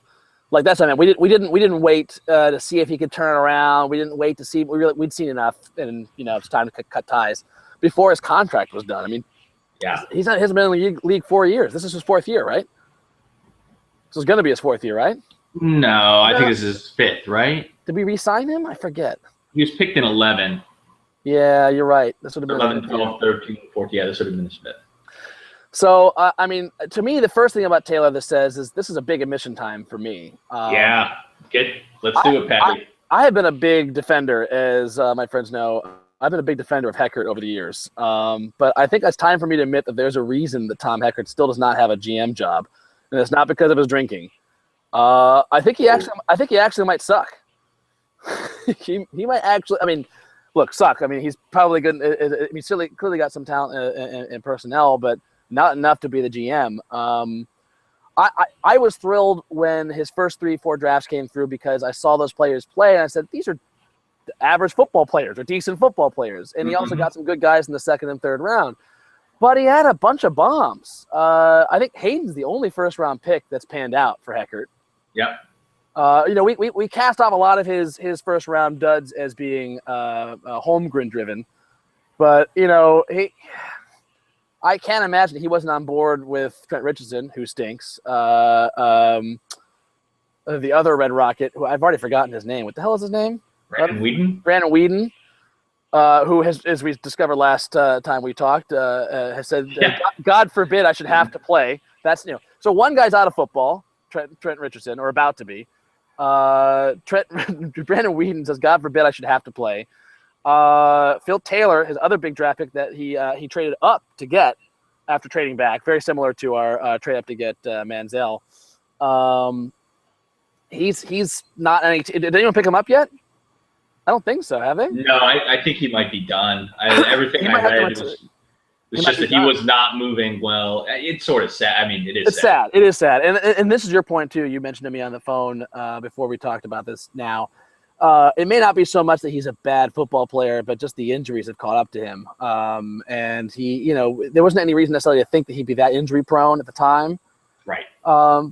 Like that's what I meant. We didn't wait to see if he could turn around. We didn't wait to see. We'd seen enough, and it's time to cut ties before his contract was done. I mean, yeah, he hasn't been in the league 4 years. This is his 4th year, right? This is going to be his 4th year, right? No, I think this is his 5th, right? Did we re-sign him? I forget. He was picked in 11. Yeah, you're right. This would have been 11, 12, 13, 14. Yeah, this would have been his 5th. So, I mean, to me, the first thing about Taylor this says is this is a big admission time for me. Let's do it, Patty. I have been a big defender, as my friends know. I've been a big defender of Heckert over the years. But I think it's time for me to admit that there's a reason that Tom Heckert still does not have a GM job, and it's not because of his drinking. I think he actually might suck. he might actually. I mean, look, suck. I mean, he's probably good. He's clearly got some talent and personnel, but not enough to be the GM. I was thrilled when his first 3-4 drafts came through because I saw those players play, and I said, these are average football players or decent football players. And he also got some good guys in the 2nd and 3rd round. But he had a bunch of bombs. I think Hayden's the only first-round pick that's panned out for Heckert. Yep. We cast off a lot of his first-round duds as being Holmgren-driven. But, I can't imagine he wasn't on board with Trent Richardson, who stinks. The other Red Rocket, who I've already forgotten his name. What the hell is his name? Brandon Whedon. Brandon Whedon, who has, as we discovered last time we talked, has said, God forbid I should have to play. That's So one guy's out of football, Trent Richardson, or about to be. Brandon Whedon says, God forbid I should have to play. Phil Taylor, his other big draft pick that he traded up to get after trading back, very similar to our trade up to get Manziel. He's not any. Did anyone pick him up yet? I don't think so. Have they? No, I think he might be done. Everything I read was just that he was not moving well. It's sort of sad. I mean, it's sad. It is sad. And this is your point too. You mentioned to me on the phone before we talked about this. Now, it may not be so much that he's a bad football player, but just the injuries have caught up to him. And he, there wasn't any reason necessarily to think that he'd be that injury prone at the time. Right.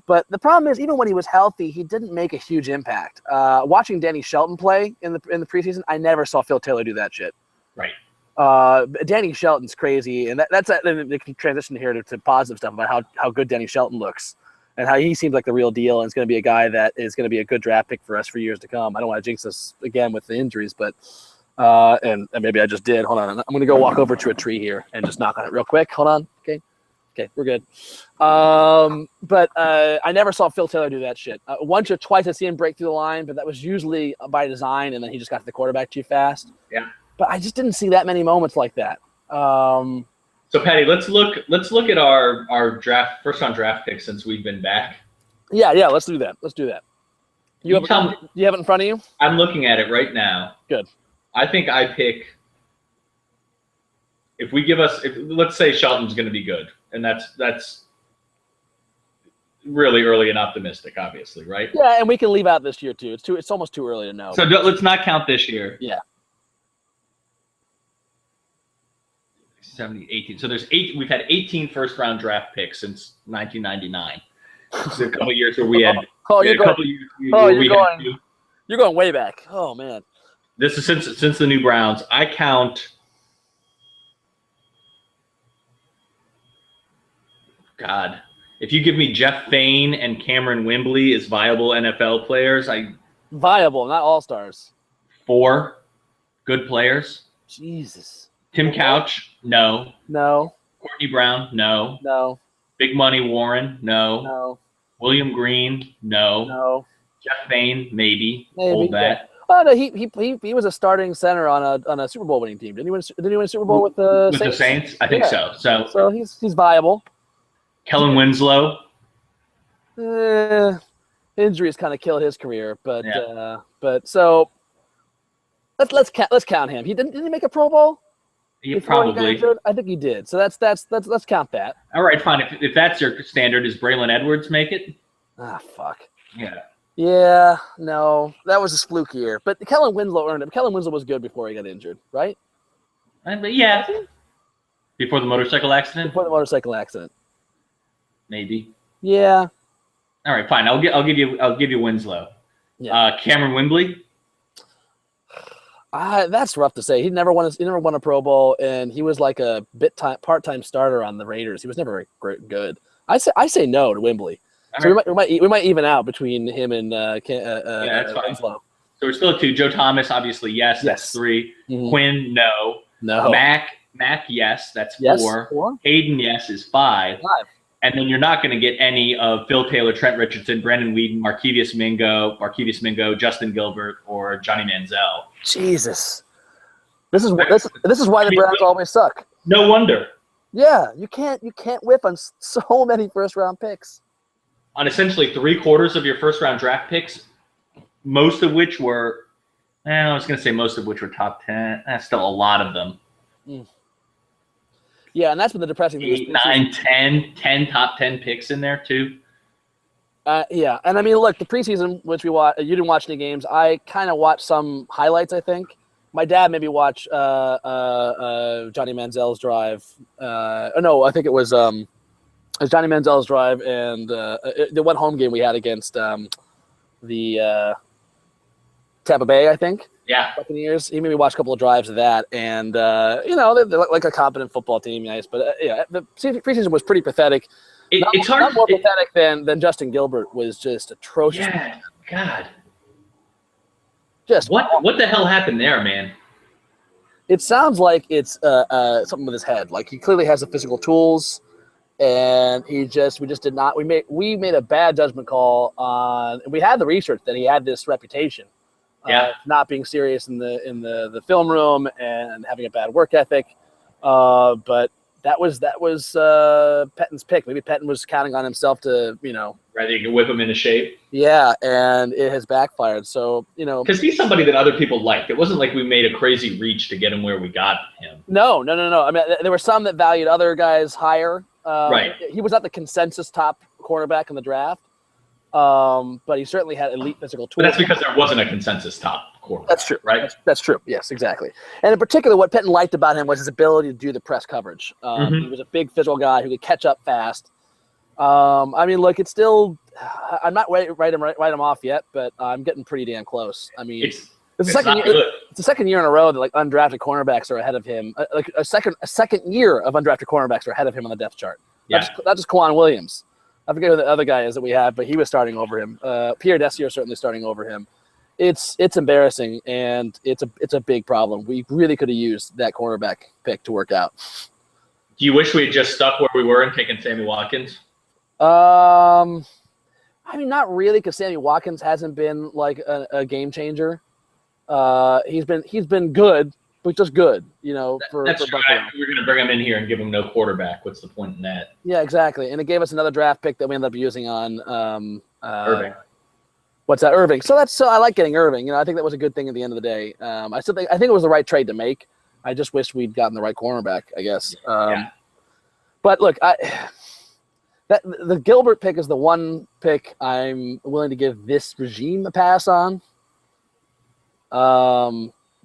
But the problem is, even when he was healthy, he didn't make a huge impact. Watching Danny Shelton play in the preseason, I never saw Phil Taylor do that shit. Right. Danny Shelton's crazy, and that's the transition here to positive stuff about how good Danny Shelton looks and how he seems like the real deal, and is going to be a guy that is going to be a good draft pick for us for years to come. I don't want to jinx us again with the injuries, but and maybe I just did. Hold on, I'm going to go walk over to a tree here and just knock on it real quick. Hold on, okay, we're good. But I never saw Phil Taylor do that shit. Once or twice I see him break through the line, but that was usually by design, and then he just got to the quarterback too fast. Yeah. But I just didn't see that many moments like that. So Patty, let's look at our first round draft pick since we've been back. Yeah, let's do that. You have it in front of you? I'm looking at it right now. Good. I think I pick let's say Shelton's going to be good, and that's really early and optimistic, obviously, right? Yeah, and we can leave out this year too. It's almost too early to know. So let's not count this year. Yeah. 70, 18. So we've had 18 first round draft picks since 1999. So a couple of years where we had you're going way back. Oh man. This is since the new Browns. I count God. If you give me Jeff Fain and Cameron Wembley as viable NFL players, viable, not all-stars. 4 good players. Jesus. Tim Couch, no. No. Courtney Brown, no. No. Big Money Warren, no. No. William Green, no. No. Jeff Bain, maybe. Maybe. Hold that. Oh no, he was a starting center on a Super Bowl winning team. Didn't he win a Super Bowl with the Saints? With the Saints? I think so. So he's viable. Kellen Winslow. Injuries kind of killed his career, but so let's count him. Didn't he make a Pro Bowl? Yeah, probably. I think he did. So let's count that. All right, fine. If that's your standard, does Braylon Edwards make it? Ah, fuck. Yeah. Yeah, no, that was a fluke year. But Kellen Winslow earned it. Kellen Winslow was good before he got injured, right? But yeah. Before the motorcycle accident? Before the motorcycle accident. Maybe. Yeah. All right, fine. I'll give you Winslow. Yeah. Cameron Wembley. That's rough to say. He never won a Pro Bowl, and he was like a part-time starter on the Raiders. He was never very good. I say no to Wembley. So right. we might even out between him and that's fine. Winslow. So we're still at 2. Joe Thomas, obviously, yes. That's 3. Mm-hmm. Quinn, no. Mac, yes. That's 4. Hayden, yes, is 5. And then you're not going to get any of Phil Taylor, Trent Richardson, Brandon Whedon, Markevius Mingo, Justin Gilbert, or Johnny Manziel. Jesus, this is why the Browns always suck. No wonder. Yeah, you can't whiff on so many first-round picks. On essentially 3/4 of your first-round draft picks, most of which were, I was going to say most of which were top 10. That's still a lot of them. Mm. Yeah, and that's been the depressing thing. 8, 9, 10 top 10 picks in there too. Yeah, and I mean, look, the preseason, which we watched, you didn't watch any games. I kind of watched some highlights. I think my dad maybe watched Johnny Manziel's drive. No, I think it was Johnny Manziel's drive and the one home game we had against the Tampa Bay, I think. Yeah. Buccaneers. He maybe watched a couple of drives of that, and they're like a competent football team, nice. But the preseason was pretty pathetic. It's hard. Not more pathetic than Justin Gilbert was just atrocious. Yeah, God. Just what the hell happened there, man? It sounds like it's something with his head. Like he clearly has the physical tools, and we just did not. We made a bad judgment call on. We had the research that he had this reputation. Not being serious in the film room and having a bad work ethic, but that was Pettin's pick. Maybe Pettin was counting on himself to rather you can whip him into shape. Yeah, and it has backfired. So because he's somebody that other people liked. It wasn't like we made a crazy reach to get him where we got him. No. I mean, there were some that valued other guys higher. Right. He was not the consensus top cornerback in the draft. But he certainly had elite physical tools. But that's because there wasn't a consensus top quarterback. That's true, right? That's true. Yes, exactly. And in particular, what Pettin liked about him was his ability to do the press coverage. He was a big physical guy who could catch up fast. I mean, look, it's still. I'm not ready to write him off yet, but I'm getting pretty damn close. I mean, it's the second year in a row that like undrafted cornerbacks are ahead of him. Like a second year of undrafted cornerbacks are ahead of him on the depth chart. Yeah. Not just Quan Williams. I forget who the other guy is that we have, but he was starting over him. Pierre Dessier certainly starting over him. It's embarrassing, and it's a big problem. We really could have used that cornerback pick to work out. Do you wish we had just stuck where we were and taken Sammy Watkins? I mean, not really, because Sammy Watkins hasn't been like a game changer. He's been good, but just good, That's for right. We're going to bring him in here and give him no quarterback. What's the point in that? Yeah, exactly. And it gave us another draft pick that we ended up using on Irving. What's that, Irving? So I like getting Irving. I think that was a good thing at the end of the day. I think it was the right trade to make. I just wish we'd gotten the right cornerback, I guess. But look, the Gilbert pick is the one pick I'm willing to give this regime a pass on.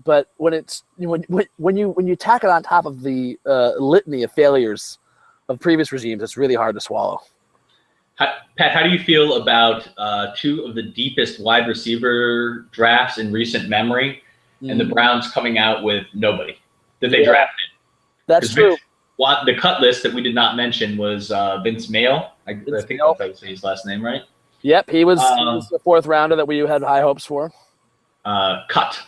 But when it's when you tack it on top of the litany of failures of previous regimes, it's really hard to swallow. Pat, how do you feel about two of the deepest wide receiver drafts in recent memory, and the Browns coming out with nobody that they drafted? That's true. The cut list that we did not mention was Vince Mayle. I think that was his last name, right? Yep, he was the fourth rounder that we had high hopes for. Cut.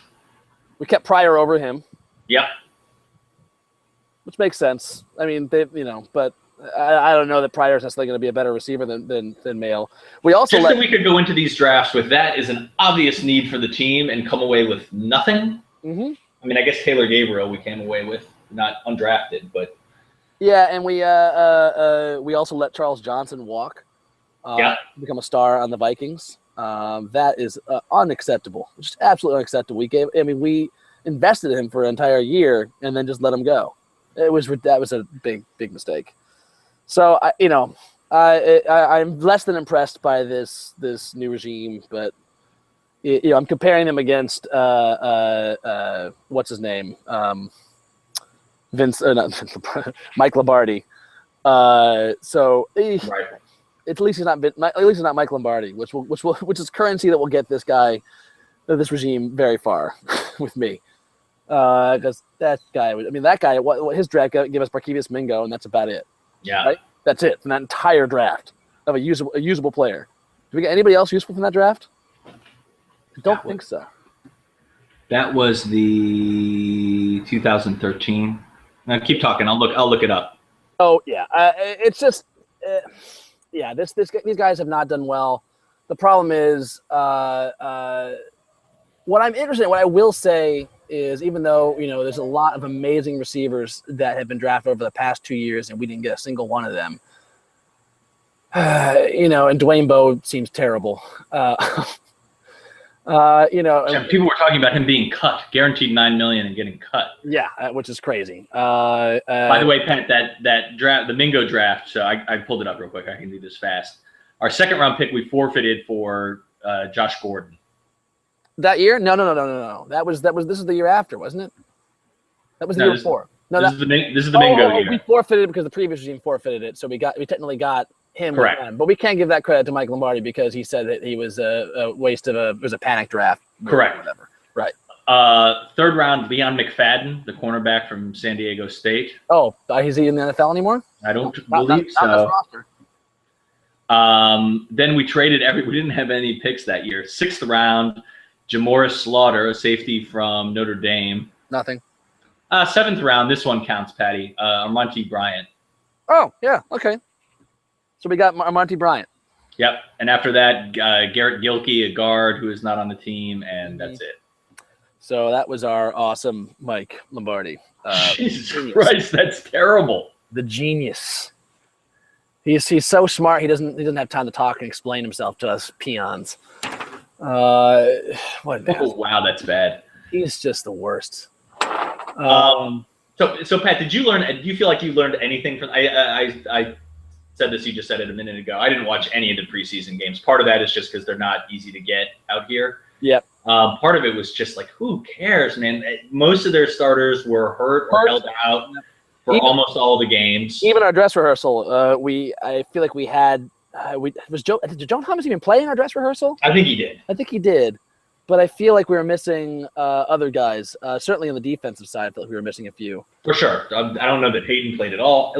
We kept Pryor over him. Yep. Which makes sense. I mean, but I don't know that Pryor is necessarily going to be a better receiver than Mail. We also that we could go into these drafts with that is an obvious need for the team and come away with nothing. Mm-hmm. I mean, I guess Taylor Gabriel we came away with, not undrafted, but yeah, and we also let Charles Johnson walk, become a star on the Vikings. That is unacceptable, just absolutely unacceptable. We invested in him for an entire year and then just let him go. That was a big mistake. So I'm less than impressed by this new regime, but I'm comparing them against what's his name, Mike Lombardi. Right. At least he's not Mike Lombardi, which is currency that will get this regime very far with me. Because that guy, his draft gave us Barkevius Mingo, and that's about it. Yeah, right? That's it from that entire draft of a usable player. Do we get anybody else useful from that draft? I don't think so. That was the 2013. Now keep talking. I'll look it up. Oh yeah, it's just these guys have not done well. The problem is what I'm interested in. What I will say is, even though there's a lot of amazing receivers that have been drafted over the past 2 years, and we didn't get a single one of them. And Dwayne Bowe seems terrible. People were talking about him being cut, guaranteed $9 million and getting cut. Yeah, which is crazy. By the way, Pat, that draft, the Mingo draft. So I pulled it up real quick. I can do this fast. Our second round pick we forfeited for Josh Gordon. That year? No. This is the year after, wasn't it? That was the year before. No, this is the Mingo year. We forfeited because the previous regime forfeited it, so we technically got him. Correct. Again. But we can't give that credit to Mike Lombardi because he said that he was a waste of it was a panic draft. Correct. Whatever. Right. Third round, Leon McFadden, the cornerback from San Diego State. Oh, is he in the NFL anymore? I don't believe so. Not this roster. Then we traded we didn't have any picks that year. Sixth round, Jamoris Slaughter, a safety from Notre Dame. Nothing. Seventh round, this one counts, Patty. Armonte Bryant. Oh, yeah, okay. So we got Armonte Bryant. Yep. And after that, Garrett Gilkey, a guard who is not on the team, and that's it. So that was our awesome Mike Lombardi. Jesus Christ, that's terrible. The genius. He's so smart. He doesn't have time to talk and explain himself to us peons. Wow, that's bad. He's just the worst. So Pat, do you feel like you learned anything from? I said this. You just said it a minute ago. I didn't watch any of the preseason games. Part of that is just because they're not easy to get out here. Yep. Part of it was just like, who cares, man? Most of their starters were hurt or held out for almost all the games. Even our dress rehearsal, I feel like we had. Did Joe Thomas even play in our dress rehearsal? I think he did. But I feel like we were missing other guys. Certainly on the defensive side, I feel like we were missing a few. For sure. I don't know that Hayden played at all.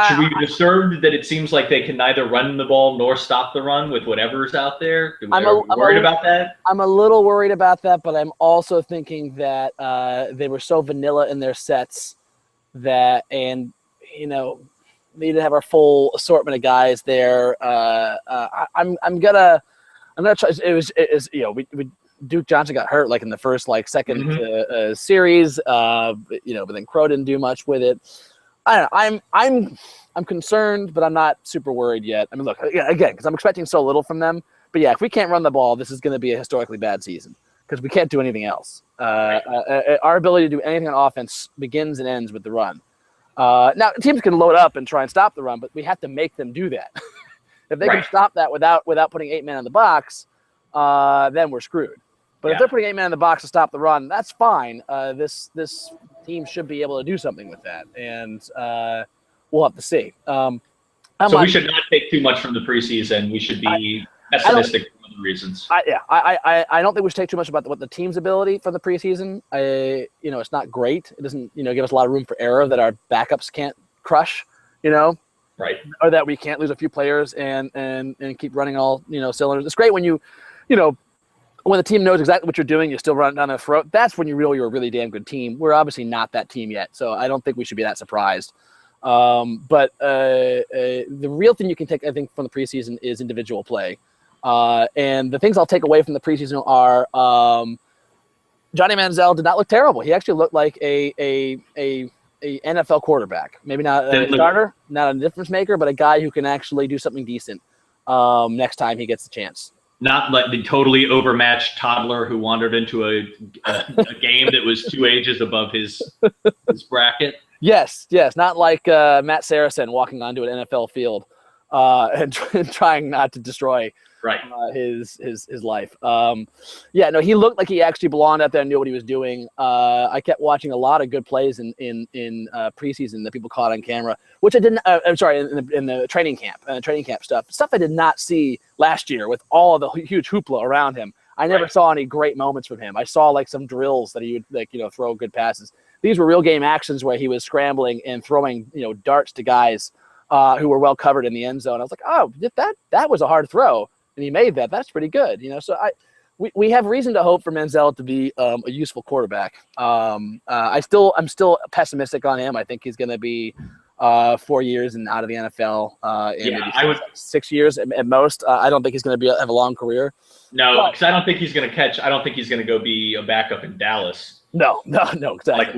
Should we be disturbed that it seems like they can neither run the ball nor stop the run with whatever's out there? I'm worried about that? I'm a little worried about that, but I'm also thinking that they were so vanilla in their sets that, and we didn't have our full assortment of guys there. I'm gonna try. Duke Johnson got hurt in the first second series. But then Crow didn't do much with it. I don't know. I'm concerned, but I'm not super worried yet. I mean, look again because I'm expecting so little from them. But yeah, if we can't run the ball, this is going to be a historically bad season because we can't do anything else. Our ability to do anything on offense begins and ends with the run. Now teams can load up and try and stop the run, but we have to make them do that. If they can stop that without putting 8 men in the box, then we're screwed. But if they're putting 8 men in the box to stop the run, that's fine. This team should be able to do something with that, and we'll have to see. So we should not take too much from the preseason. We should be pessimistic for other reasons. I don't think we should take too much about what the team's ability for the preseason. It's not great. It doesn't give us a lot of room for error that our backups can't crush. Right. Or that we can't lose a few players and keep running all cylinders. It's great when you when the team knows exactly what you're doing, you still run it down their throat. That's when you're a really damn good team. We're obviously not that team yet, so I don't think we should be that surprised. But the real thing you can take, I think, from the preseason is individual play. And the things I'll take away from the preseason are Johnny Manziel did not look terrible. He actually looked like a NFL quarterback. Maybe not a starter, not a difference maker, but a guy who can actually do something decent next time he gets the chance. Not like the totally overmatched toddler who wandered into a game that was 2 ages above his bracket. Yes. Not like Matt Saracen walking onto an NFL field and trying not to destroy his life. No, he looked like he actually belonged out there and knew what he was doing. I kept watching a lot of good plays in preseason that people caught on camera, which I didn't. I'm sorry, in the training camp stuff I did not see last year with all of the huge hoopla around him. I never saw any great moments from him. I saw like some drills that he would throw good passes. These were real game actions where he was scrambling and throwing darts to guys who were well covered in the end zone. I was like, oh, that was a hard throw. And he made that. That's pretty good, So we have reason to hope for Manziel to be a useful quarterback. I'm still pessimistic on him. I think he's going to be 4 years and out of the NFL. I would 6 years at most. I don't think he's going to have a long career. No, because I don't think he's going to catch. I don't think he's going to go be a backup in Dallas. No, exactly. Like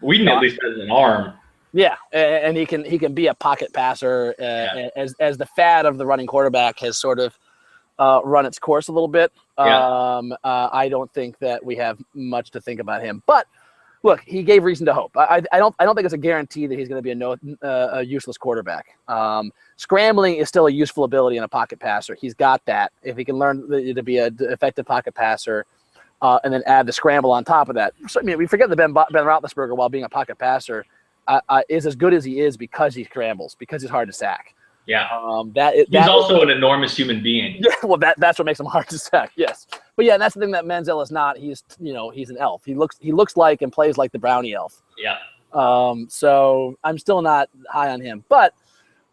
Whedon at least has an arm. Yeah, and he can be a pocket passer as the fad of the running quarterback has sort of run its course a little bit. I don't think that we have much to think about him. But look, he gave reason to hope. I don't think it's a guarantee that he's going to be a useless quarterback. Scrambling is still a useful ability in a pocket passer. He's got that. If he can learn to be an effective pocket passer, and then add the scramble on top of that. So, we forget that Ben Roethlisberger, while being a pocket passer, is as good as he is because he scrambles, because he's hard to sack. Yeah. He's also an enormous human being. Yeah, well, that's what makes him hard to sack. Yes, but yeah, that's the thing that Manziel is not. He's an elf. He looks like and plays like the brownie elf. Yeah. So I'm still not high on him, but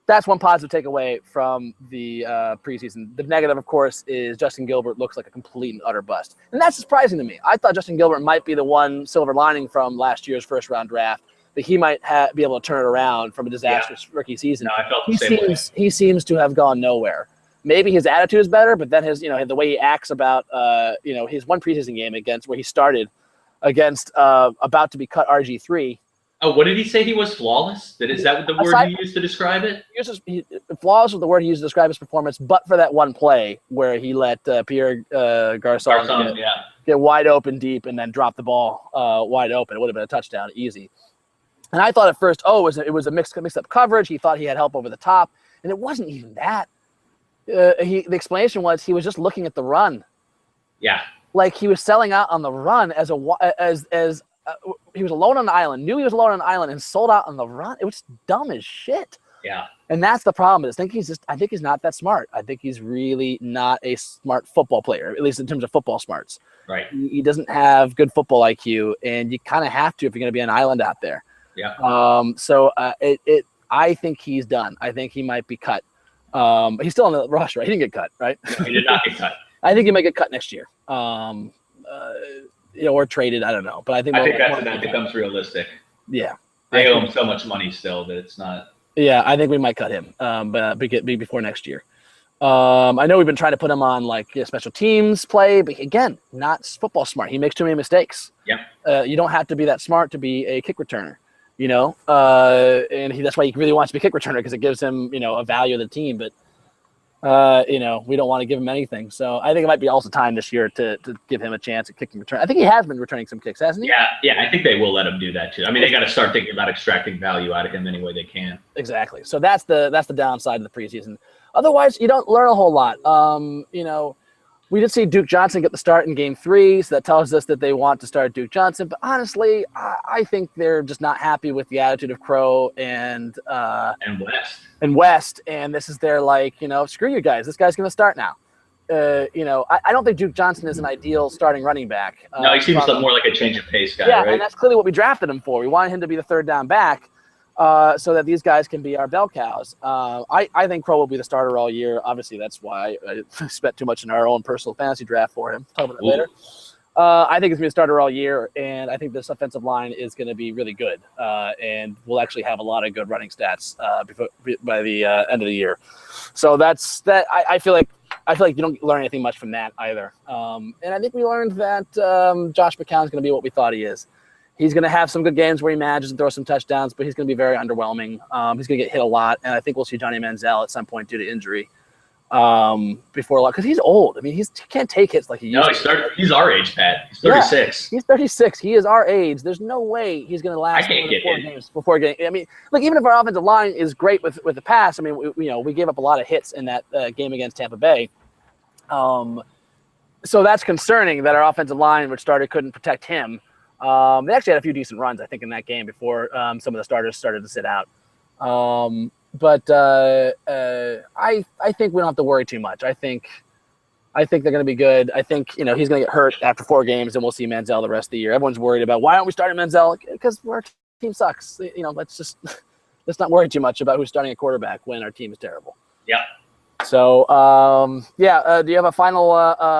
that's one positive takeaway from the preseason. The negative, of course, is Justin Gilbert looks like a complete and utter bust, and that's surprising to me. I thought Justin Gilbert might be the one silver lining from last year's first-round draft, that he might be able to turn it around from a disastrous rookie season. No, I felt the same way. He seems to have gone nowhere. Maybe his attitude is better, but then his the way he acts about his one preseason game where he started against about to be cut RG3. Oh, what did he say? He was flawless? Is that the word he used to describe it? Flawless was the word he used to describe his performance, but for that one play where he let Pierre Garçon get wide open deep and then drop the ball wide open. It would have been a touchdown, easy. And I thought at first, it was a mixed up coverage. He thought he had help over the top, and it wasn't even that. The explanation was he was just looking at the run. Yeah, like he was selling out on the run as he was alone on the island, knew he was alone on the island, and sold out on the run. It was dumb as shit. Yeah, and that's the problem. I think he's not that smart. I think he's really not a smart football player, at least in terms of football smarts. Right. He doesn't have good football IQ, and you kind of have to if you're going to be an island out there. Yeah. I think he's done. I think he might be cut. He's still on the roster, right? He didn't get cut, right? No, he did not get cut. I think he might get cut next year. Or traded. I don't know, but I think that becomes realistic. Yeah. They owe him so much money still that it's not. Yeah, I think we might cut him. But before next year. I know we've been trying to put him on special teams play, but again, not football smart. He makes too many mistakes. Yeah. You don't have to be that smart to be a kick returner, and that's why he really wants to be a kick returner, because it gives him, a value of the team. But, we don't want to give him anything. So I think it might be also time this year to give him a chance at kicking return. I think he has been returning some kicks, hasn't he? Yeah. I think they will let him do that too. I mean, they got to start thinking about extracting value out of him any way they can. Exactly. So that's the downside of the preseason. Otherwise, you don't learn a whole lot. We did see Duke Johnson get the start in Game 3, so that tells us that they want to start Duke Johnson. But honestly, I think they're just not happy with the attitude of Crow and West. And this is their screw you guys. This guy's going to start now. I don't think Duke Johnson is an ideal starting running back. No, he seems more like a change of pace guy, right? And that's clearly what we drafted him for. We wanted him to be the third down back. so that these guys can be our bell cows. I think Crow will be the starter all year. Obviously, that's why I spent too much in our own personal fantasy draft for him. Talk about that later. I think he's going to be a starter all year, and I think this offensive line is going to be really good, and we'll actually have a lot of good running stats by the end of the year. So that's that. I feel like you don't learn anything much from that either. And I think we learned that Josh McCown's going to be what we thought he is. He's going to have some good games where he manages and throws some touchdowns, but he's going to be very underwhelming. He's going to get hit a lot, and I think we'll see Johnny Manziel at some point due to injury. Before a lot, because he's old. I mean, he can't take hits like he used to. He's our age, Pat. He's 36. Yeah, he's 36. He is our age. There's no way he's going to last 4 games before getting. I mean, like even if our offensive line is great with the pass, I mean, we gave up a lot of hits in that game against Tampa Bay. So that's concerning that our offensive line, which started, couldn't protect him. They actually had a few decent runs, I think, in that game before some of the starters started to sit out. But I think we don't have to worry too much. I think they're going to be good. I think he's going to get hurt after 4 games, and we'll see Manziel the rest of the year. Everyone's worried about why aren't we starting Manziel? Because our team sucks. Let's not worry too much about who's starting a quarterback when our team is terrible. Yeah. So do you have a final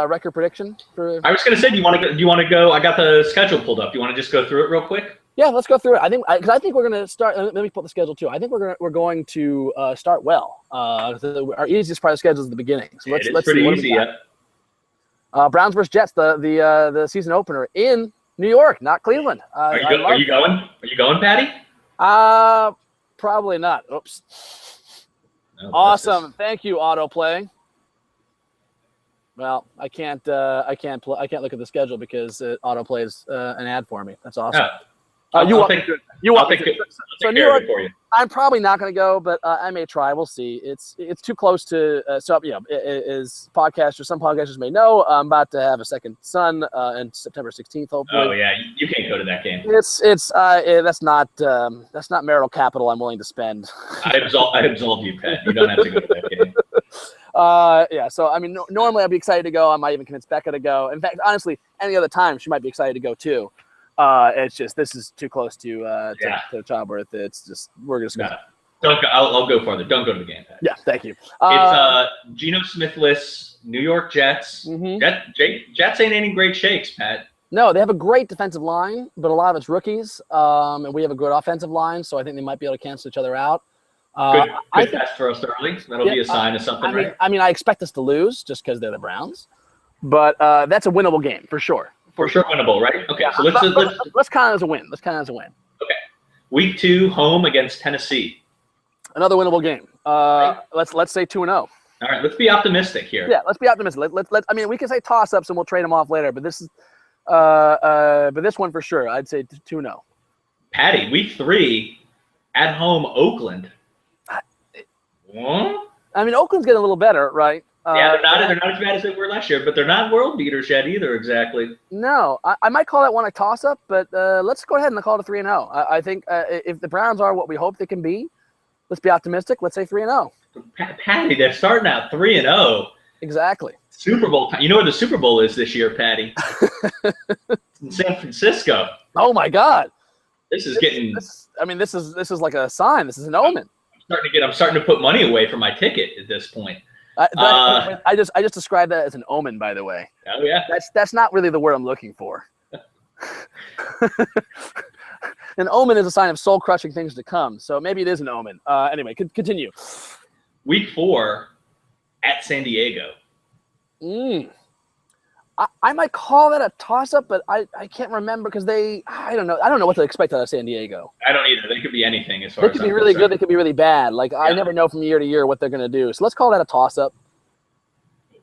record prediction for? I was going to say, do you want to go? I got the schedule pulled up. Do you want to just go through it real quick? Yeah, let's go through it. I think we're going to start. Let me pull the schedule too. I think we're going to start well. Our easiest part of the schedule is the beginning. So let's pretty see easy. Yeah. Browns versus Jets, the season opener in New York, not Cleveland. Are you going? Are you going, Patty? Probably not. Oops. No, awesome. Thank you, autoplay. Well, I can't look at the schedule because it autoplays an ad for me. That's awesome. Oh. I'll take it New York for you. I'm probably not going to go, but I may try. We'll see. It's too close to some podcasters may know I'm about to have a second son on September 16th. Hopefully. Oh yeah, you can't go to that game. That's not marital capital I'm willing to spend. I absolve you, Pat. You don't have to go to that game. Yeah. So I mean, normally I'd be excited to go. I might even convince Becca to go. In fact, honestly, any other time she might be excited to go too. It's just this is too close to childbirth. It's just we're just gonna. Don't go. I'll go farther. Don't go to the game, Pat. Yeah, thank you. It's Geno Smithless New York Jets. Mm-hmm. Jets ain't any great shakes, Pat. No, they have a great defensive line, but a lot of it's rookies. And we have a good offensive line, so I think they might be able to cancel each other out. Good test for us early. That'll be a sign of something, right? I mean, I expect us to lose just because they're the Browns, but that's a winnable game for sure. For sure, winnable, right? Okay, so let's count it as a win. Okay, week 2, home against Tennessee. Another winnable game. Let's say 2-0. All right, let's be optimistic here. Yeah, let's be optimistic. I mean, we can say toss-ups and we'll trade them off later, but this is, but this one for sure, I'd say 2-0. Patty, week 3, at home, Oakland. What? I mean, Oakland's getting a little better, right? Yeah, they're not as bad as they were last year, but they're not world beaters yet either, exactly. No, I might call that one a toss-up, but let's go ahead and call it a 3-0. I think if the Browns are what we hope they can be, let's be optimistic. Let's say 3-0. Patty, they're starting out 3-0. Exactly. Super Bowl. You know where the Super Bowl is this year, Patty? It's in San Francisco. Oh my God. This is getting. This is like a sign. This is an omen. I'm starting to put money away for my ticket at this point. I just described that as an omen, by the way. Oh yeah. That's not really the word I'm looking for. An omen is a sign of soul-crushing things to come, so maybe it is an omen. Anyway, continue. Week 4 at San Diego. I might call that a toss-up, but I can't remember because I don't know what to expect out of San Diego. I don't either. They could be anything as far as they could be really good. They could be really bad. Like I never know from year to year what they're going to do. So let's call that a toss-up.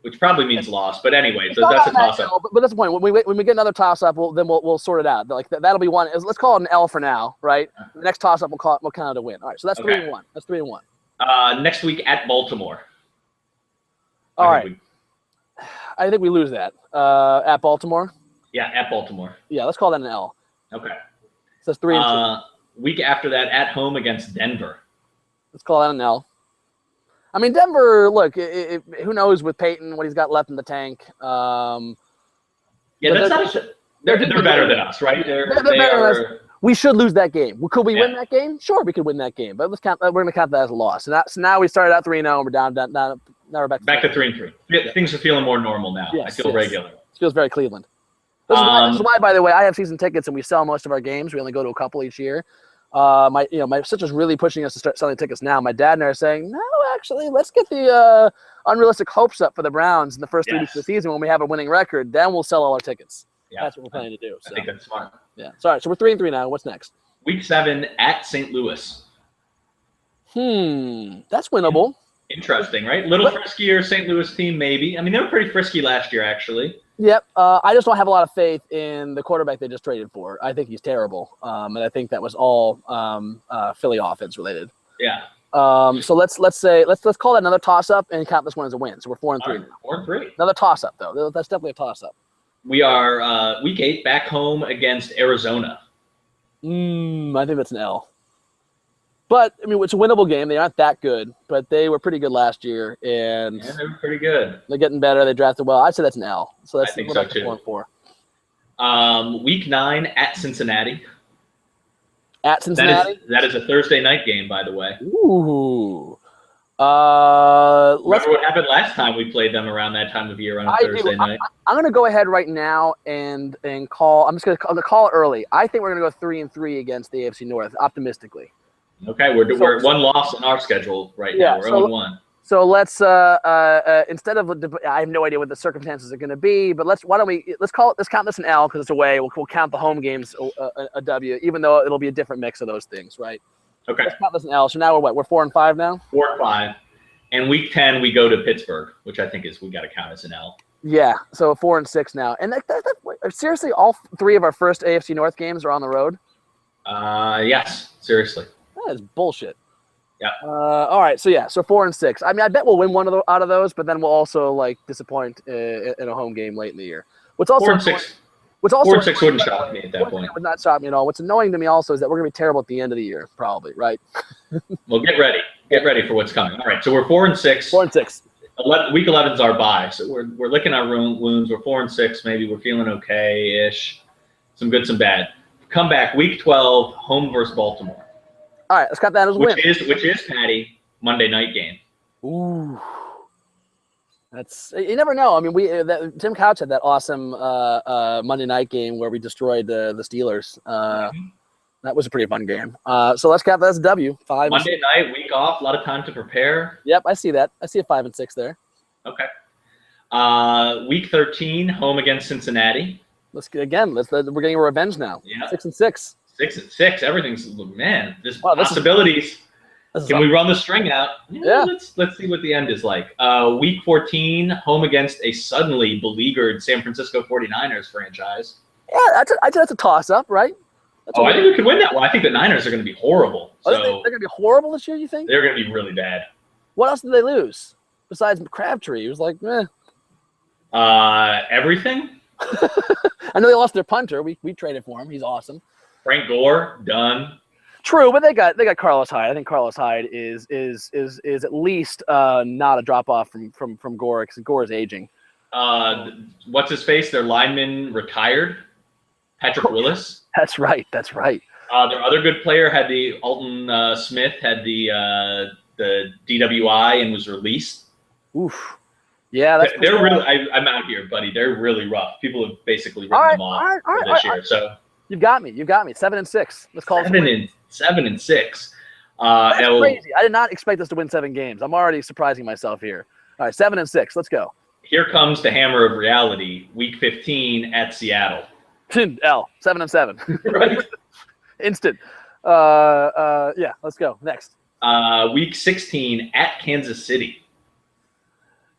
Which probably means loss, but anyway, so that's a toss-up. But that's the point. When we get another toss-up, we'll sort it out. Like that'll be one. Let's call it an L for now, right? The next toss-up we'll count it a win. All right, so that's 3-1. That's 3-1. Next week at Baltimore. All right. I think we lose that at Baltimore. Yeah, at Baltimore. Yeah, let's call that an L. Okay. So that's 3-2. Week after that, at home against Denver. Let's call that an L. I mean, Denver. Look, who knows with Peyton what he's got left in the tank. Yeah, that's not. They're better than us, right? They're better than us. We should lose that game. Could we win that game? Sure, we could win that game, but we're going to count that as a loss. So now we started out 3-0, and we're down. Now we're back to 3-3. Yeah. Things are feeling more normal now. Yes, I feel regular. It feels very Cleveland. This is why, by the way, I have season tickets, and we sell most of our games. We only go to a couple each year. My sister's really pushing us to start selling tickets now. My dad and I are saying, no, actually, let's get the unrealistic hopes up for the Browns in the first 3 weeks of the season when we have a winning record. Then we'll sell all our tickets. Yeah, that's what we're planning to do. So. I think that's smart. Yeah. Sorry. So we're 3-3 now. What's next? Week 7 at St. Louis. That's winnable. Interesting, right? Little friskier St. Louis team, maybe. I mean, they were pretty frisky last year, actually. Yep. I just don't have a lot of faith in the quarterback they just traded for. I think he's terrible, and I think that was all Philly offense related. Yeah. So let's call that another toss up and count this one as a win. So we're 4-3 now. 4-3. Another toss up though. That's definitely a toss up. We are week 8 back home against Arizona. I think that's an L. But I mean, it's a winnable game. They aren't that good, but they were pretty good last year, and they were pretty good. They're getting better. They drafted well. I'd say that's an L. So that's I think so too. 4-4. Week 9 at Cincinnati. At Cincinnati. That is a Thursday night game, by the way. Ooh. Remember what happened last time we played them around that time of year on a Thursday night? I'm going to go ahead right now and call. I'm going to call it early. I think we're going to go 3-3 against the AFC North, optimistically. Okay, we're one loss in our schedule right now. We're 0-1. So let's instead of I have no idea what the circumstances are going to be, but let's count this an L because it's away. We'll count the home games a W, even though it'll be a different mix of those things, right? Okay. Let's count this an L. So now we're what? We're 4-5 now. 4-5, and week 10 we go to Pittsburgh, which I think we got to count as an L. Yeah. So 4-6 now, and seriously, all 3 of our first AFC North games are on the road. Yes, seriously. That is bullshit. Yeah. All right. So 4-6. I mean, I bet we'll win one out of those, but then we'll also disappoint in a home game late in the year. 4-6. 4-6 wouldn't shock me at that point. It would not shock me at all. What's annoying to me also is that we're going to be terrible at the end of the year, probably, right? Well, get ready. Get ready for what's coming. All right. So we're 4-6. 4-6. Week 11 is our bye, so we're licking our wounds. We're 4-6. Maybe we're feeling okay-ish. Some good, some bad. Come back week 12, home versus Baltimore. All right, let's cut that as a win. Which is Patty Monday night game. Ooh, that's you never know. I mean, Tim Couch had that awesome Monday night game where we destroyed the Steelers. That was a pretty fun game. So let's count that as a W. 5. Monday night, week off, a lot of time to prepare. Yep, I see that. I see a 5-6 there. Okay. Week 13, home against Cincinnati. We're getting a revenge now. Yeah. 6-6. 6-6. Everything's there's possibilities. Can we run the string out? Yeah. Let's see what the end is like. Week 14, home against a suddenly beleaguered San Francisco 49ers franchise. Yeah, that's a toss-up, right? I think we could win that one. I think the Niners are going to be horrible. They're going to be horrible this year, you think? They're going to be really bad. What else did they lose besides Crabtree? He was like, meh. Everything. I know they lost their punter. We traded for him. He's awesome. Frank Gore, done. True, but they got Carlos Hyde. I think Carlos Hyde is at least not a drop off from Gore because Gore is aging. What's his face? Their lineman retired. Patrick Willis. That's right. Their other good player had Alton Smith had the DWI and was released. Oof. Yeah, they're really. I'm out here, buddy. They're really rough. People have basically written them off for this year. So. You've got me. 7-6. Let's call it 7-6. That's crazy. I did not expect us to win 7 games. I'm already surprising myself here. All right, 7-6. Let's go. Here comes the hammer of reality. Week 15 at Seattle. L. 7-7. Right. Instant. Yeah. Let's go. Next. Week 16 at Kansas City.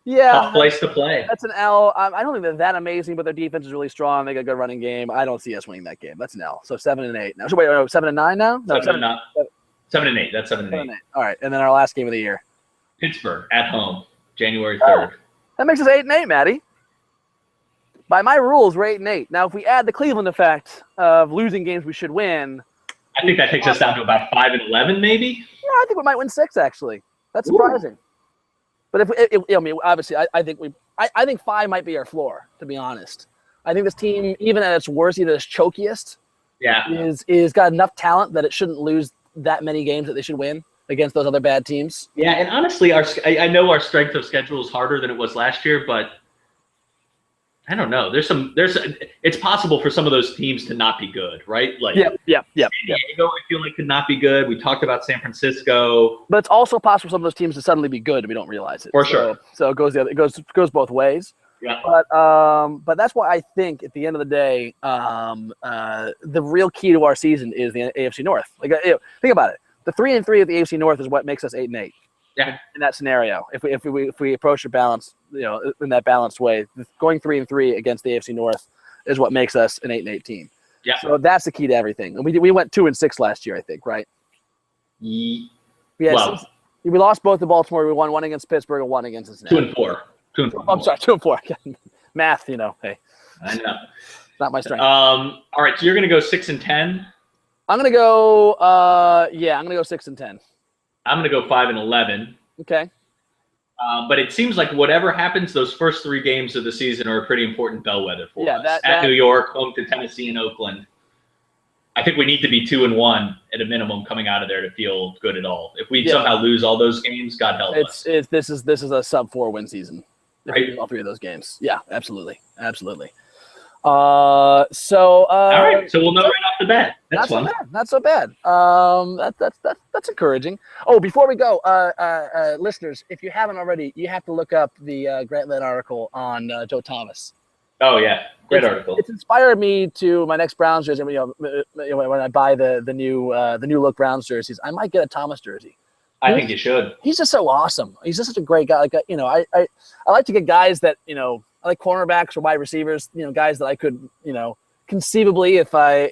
Yeah, tough place to play. That's an L. I don't think they're that amazing, but their defense is really strong. They got a good running game. I don't see us winning that game. That's an L. So 7-8. Now, so wait, 7-9 now? No, 7-8. That's 7-8. All right, and then our last game of the year. Pittsburgh at home, January 3rd. That makes us 8-8, Matty. By my rules, we're 8-8. Now, if we add the Cleveland effect of losing games we should win, I think that takes us down to about 5-11, maybe. Yeah, I think we might win 6 actually. That's surprising. Ooh. But obviously, I think 5 might be our floor. To be honest, I think this team, even at its worst, even at its chokiest, is got enough talent that it shouldn't lose that many games that they should win against those other bad teams. Yeah, and honestly, I know our strength of schedule is harder than it was last year, but I don't know. It's possible for some of those teams to not be good, right? Like San Diego, I feel like could not be good. We talked about San Francisco, but it's also possible for some of those teams to suddenly be good and we don't realize it. For sure. So it goes both ways. Yeah. But that's why I think at the end of the day, the real key to our season is the AFC North. Like, think about it. The 3-3 of the AFC North is what makes us 8-8. Yeah. In that scenario, if we approach the balance, in that balanced way, going 3-3 against the AFC North is what makes us an 8-8 team. Yeah. So that's the key to everything. And we went 2-6 last year, I think, right? We lost both to Baltimore. We won one against Pittsburgh and one against Cincinnati. 2-4. 2-4. I'm sorry, 2-4. Math, hey. I know. Not my strength. All right, so you're gonna go 6-10. I'm gonna go. I'm gonna go 6-10. I'm gonna go 5-11. Okay. But it seems like whatever happens, those first 3 games of the season are a pretty important bellwether for us. At New York, home to Tennessee and Oakland. I think we need to be 2-1 at a minimum coming out of there to feel good at all. If we somehow lose all those games, God help us. This is a sub-4 win season. Right. All 3 of those games. Yeah, absolutely. All right, so we'll know right off the bat. That's fun. Not so bad. That's encouraging. Oh, before we go, listeners, if you haven't already, you have to look up the Grantland article on Joe Thomas. Oh yeah, great article. It's inspired me to my next Browns jersey. When I buy the new look Browns jerseys, I might get a Thomas jersey. I think you should. He's just so awesome. He's just such a great guy. Like I like to get guys that I like cornerbacks or wide receivers. Guys that I could conceivably, if I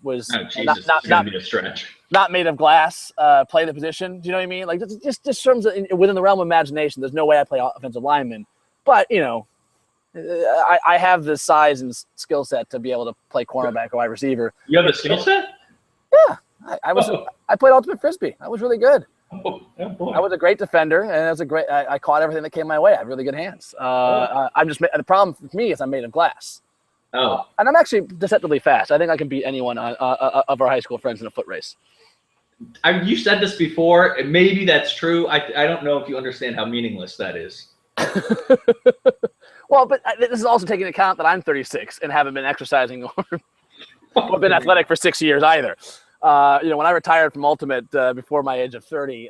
was not be a stretch. Not made of glass, play the position. Do you know what I mean? Like just terms of, within the realm of imagination. There's no way I play offensive lineman, but I have the size and skill set to be able to play cornerback or wide receiver. You have the skill set? Yeah, I played ultimate frisbee. I was really good. Oh, boy. I was a great defender, and I caught everything that came my way. I have really good hands. The problem with me is I'm made of glass. Oh. And I'm actually deceptively fast. I think I can beat anyone of our high school friends in a foot race. You said this before, and maybe that's true. I don't know if you understand how meaningless that is. Well, but this is also taking into account that I'm 36 and haven't been exercising or been athletic for 6 years either. When I retired from Ultimate before my age of 30,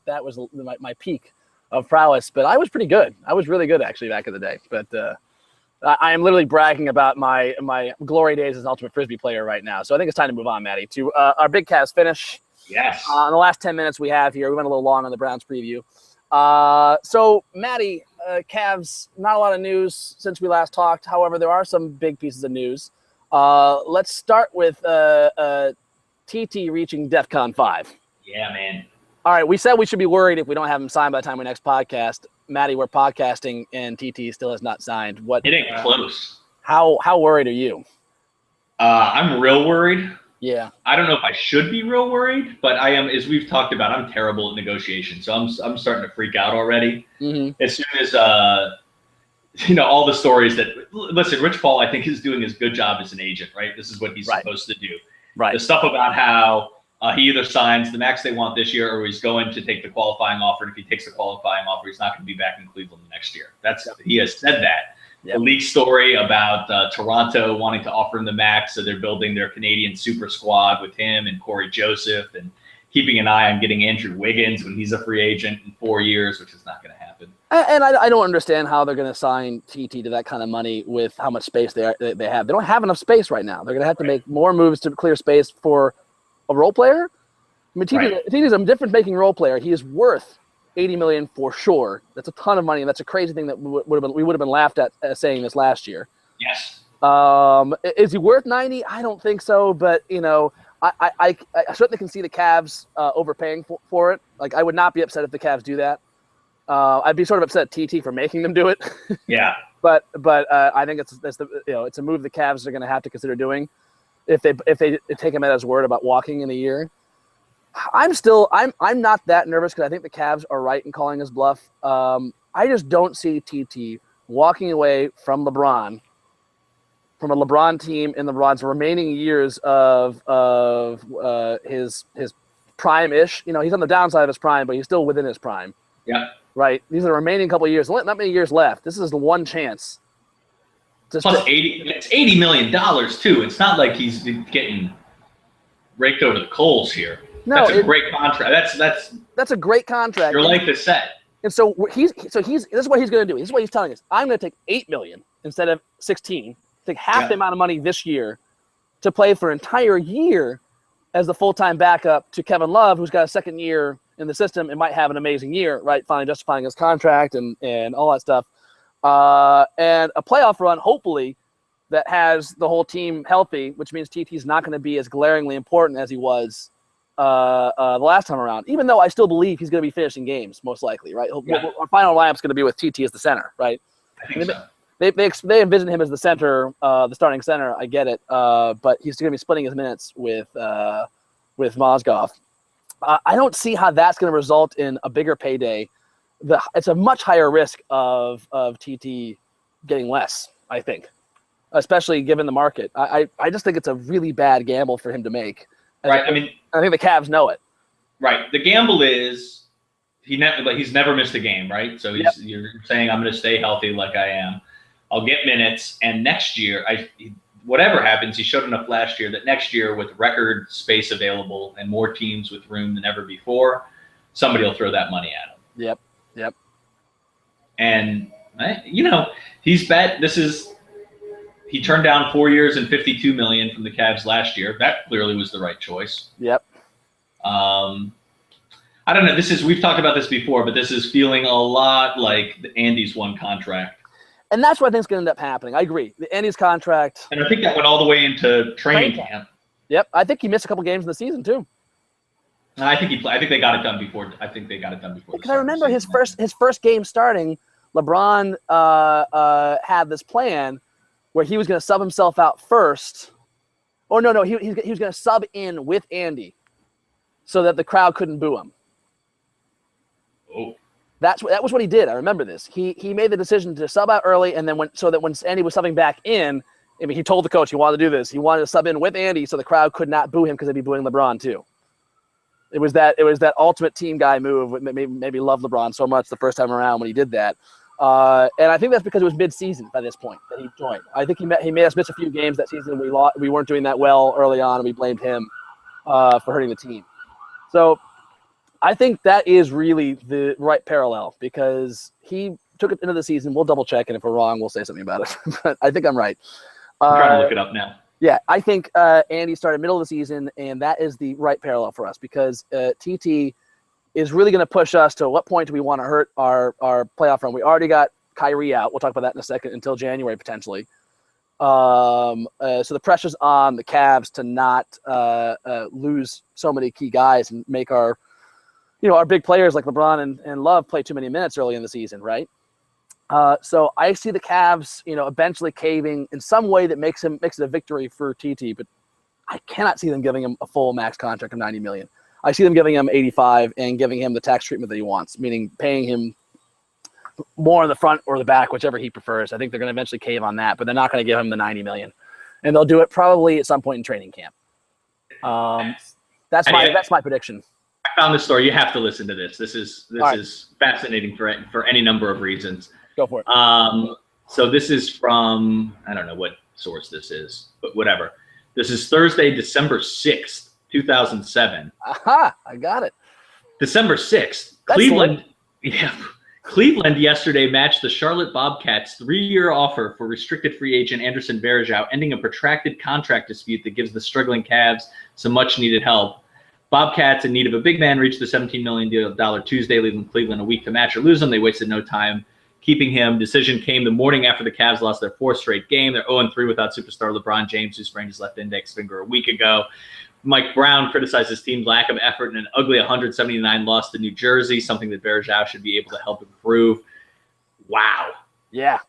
that was my peak of prowess. But I was pretty good. I was really good, actually, back in the day. But I am literally bragging about my glory days as an Ultimate Frisbee player right now. So I think it's time to move on, Matty, to our Big Cavs finish. Yes. In the last 10 minutes we have here, we went a little long on the Browns preview. So, Matty, Cavs, not a lot of news since we last talked. However, there are some big pieces of news. Let's start with TT reaching DEFCON 5. Yeah, man. All right, we said we should be worried if we don't have him signed by the time we next podcast. Matty, we're podcasting, and TT still has not signed. It ain't close. How worried are you? I'm real worried. Yeah. I don't know if I should be real worried, but I am, as we've talked about, I'm terrible at negotiation. So I'm starting to freak out already. Mm-hmm. As soon as, all the stories listen, Rich Paul, I think, is doing his good job as an agent, right? This is what he's supposed to do. Right. The stuff about how he either signs the max they want this year or he's going to take the qualifying offer. And if he takes the qualifying offer, he's not going to be back in Cleveland next year. He has said that. Yep. The leak story about Toronto wanting to offer him the max, so they're building their Canadian super squad with him and Corey Joseph and keeping an eye on getting Andrew Wiggins when he's a free agent in 4 years, which is not going to happen. And I don't understand how they're going to sign TT to that kind of money with how much space they have. They don't have enough space right now. They're going to have to make more moves to clear space for a role player. I mean, TT is a difference-making role player. He is worth $80 million for sure. That's a ton of money, and that's a crazy thing that we would have been laughed at saying this last year. Yes. Is he worth 90? I don't think so, but I certainly can see the Cavs overpaying for it. Like, I would not be upset if the Cavs do that. I'd be sort of upset at TT for making them do it. Yeah. But I think it's a move the Cavs are going to have to consider doing if they take him at his word about walking in a year. I'm not that nervous because I think the Cavs are right in calling his bluff. I just don't see TT walking away from LeBron from a LeBron team in LeBron's remaining years of his prime-ish. You know, he's on the downside of his prime, but he's still within his prime. Yeah. Right? These are the remaining couple of years. Not many years left. This is the one chance. Plus it's $80 million too. It's not like he's getting raked over the coals here. No, that's a great contract. That's a great contract. Your life is set. And so he's this is what he's going to do. This is what he's telling us. I'm going to take $8 million instead of 16. Take half the amount of money this year to play for an entire year as the full-time backup to Kevin Love, who's got a second year in the system and might have an amazing year, right? Finally justifying his contract and all that stuff. And a playoff run, hopefully, that has the whole team healthy, which means TT's not going to be as glaringly important as he was the last time around, even though I still believe he's going to be finishing games, most likely, right? Yeah. Our final lineup's going to be with TT as the center, right? I think so. They envision him as the center, the starting center. I get it, but he's going to be splitting his minutes with Mozgov. I don't see how that's going to result in a bigger payday. It's a much higher risk of TT getting less, I think, especially given the market. I just think it's a really bad gamble for him to make. Right. I mean, I think the Cavs know it. Right. The gamble is he's never missed a game, right? So you're saying I'm going to stay healthy like I am. I'll get minutes, and next year, whatever happens, he showed enough last year that next year, with record space available and more teams with room than ever before, somebody will throw that money at him. Yep. And he's bet. He turned down 4 years and $52 million from the Cavs last year. That clearly was the right choice. Yep. I don't know. We've talked about this before, but this is feeling a lot like the Andy's one contract. And that's what I think is going to end up happening. I agree. The Andy's contract. And I think that went all the way into training camp. Yep. I think he missed a couple games in the season too. I think they got it done before. Because I remember his first game starting, LeBron had this plan where he was going to sub himself out first. Or no, he was going to sub in with Andy so that the crowd couldn't boo him. Oh. That was what he did. I remember this. He made the decision to sub out early, and then when Andy was subbing back in, I mean, he told the coach he wanted to do this. He wanted to sub in with Andy so the crowd could not boo him because they'd be booing LeBron too. It was that ultimate team guy move. Maybe loved LeBron so much the first time around when he did that. And I think that's because it was mid-season by this point that he joined. I think he made us miss a few games that season. We weren't doing that well early on, and we blamed him for hurting the team. So I think that is really the right parallel because he took it into the season. We'll double check, and if we're wrong, we'll say something about it. But I think I'm right. I'm trying to look it up now. Yeah, I think Andy started middle of the season, and that is the right parallel for us because TT is really going to push us to what point do we want to hurt our playoff run. We already got Kyrie out. We'll talk about that in a second until January potentially. So the pressure's on the Cavs to not lose so many key guys and make our big players like LeBron and Love play too many minutes early in the season, right? So I see the Cavs, eventually caving in some way that makes it a victory for TT, but I cannot see them giving him a full max contract of $90 million. I see them giving him 85 and giving him the tax treatment that he wants, meaning paying him more in the front or the back, whichever he prefers. I think they're going to eventually cave on that, but they're not going to give him the $90 million, and they'll do it probably at some point in training camp. That's my prediction. I found this story. You have to listen to this. This is fascinating for any number of reasons. Go for it. So this is from, I don't know what source this is, but whatever. This is Thursday, December 6th, 2007. Aha, I got it. December 6th. Cleveland yesterday matched the Charlotte Bobcats' 3-year offer for restricted free agent Anderson Varejao, ending a protracted contract dispute that gives the struggling Cavs some much-needed help. Bobcats, in need of a big man, reached the $17 million Tuesday, leaving Cleveland a week to match or lose him. They wasted no time keeping him. Decision came the morning after the Cavs lost their 4th straight game. They're 0-3 without superstar LeBron James, who sprained his left index finger a week ago. Mike Brown criticized his team's lack of effort in an ugly 179 loss to New Jersey, something that Varejao should be able to help improve. Wow. Yeah.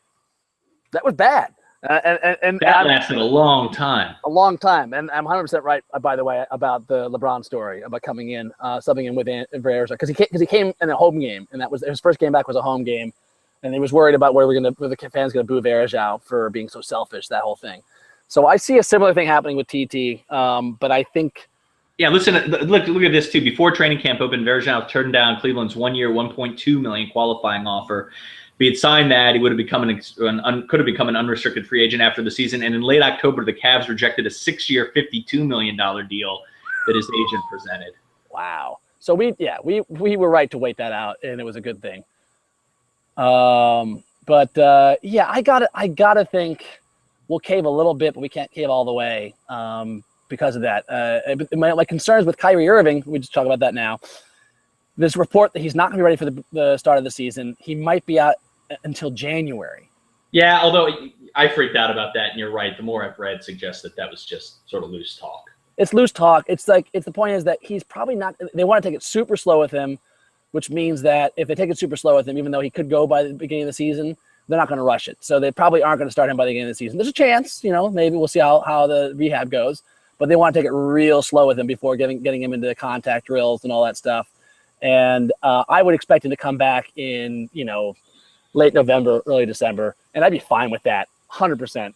That was bad. And that lasted a long time. A long time. And I'm 100% right, by the way, about the LeBron story, about coming in, subbing in with Varejao. Because he came in a home game, and that was his first game back was a home game. And he was worried about where the fans going to boo Varejao for being so selfish, that whole thing. So I see a similar thing happening with TT, but I think. Yeah, listen. Look at this too. Before training camp opened, Verjao turned down Cleveland's 1-year, $1.2 million qualifying offer. If he had signed that, he would have could have become an unrestricted free agent after the season. And in late October, the Cavs rejected a 6-year, $52 million deal that his agent presented. Wow. So we were right to wait that out, and it was a good thing. Yeah, I gotta think we'll cave a little bit, but we can't cave all the way. Because of that. My concerns with Kyrie Irving, we just talk about that now. This report that he's not going to be ready for the start of the season. He might be out until January. Yeah, although I freaked out about that, and you're right. The more I've read suggests that was just sort of loose talk. It's loose talk. It's the point is that he's probably not – they want to take it super slow with him, which means that if they take it super slow with him, even though he could go by the beginning of the season, they're not going to rush it. So they probably aren't going to start him by the beginning of the season. There's a chance, maybe we'll see how the rehab goes. But they want to take it real slow with him before getting him into contact drills and all that stuff. And I would expect him to come back in, late November, early December, and I'd be fine with that, 100%.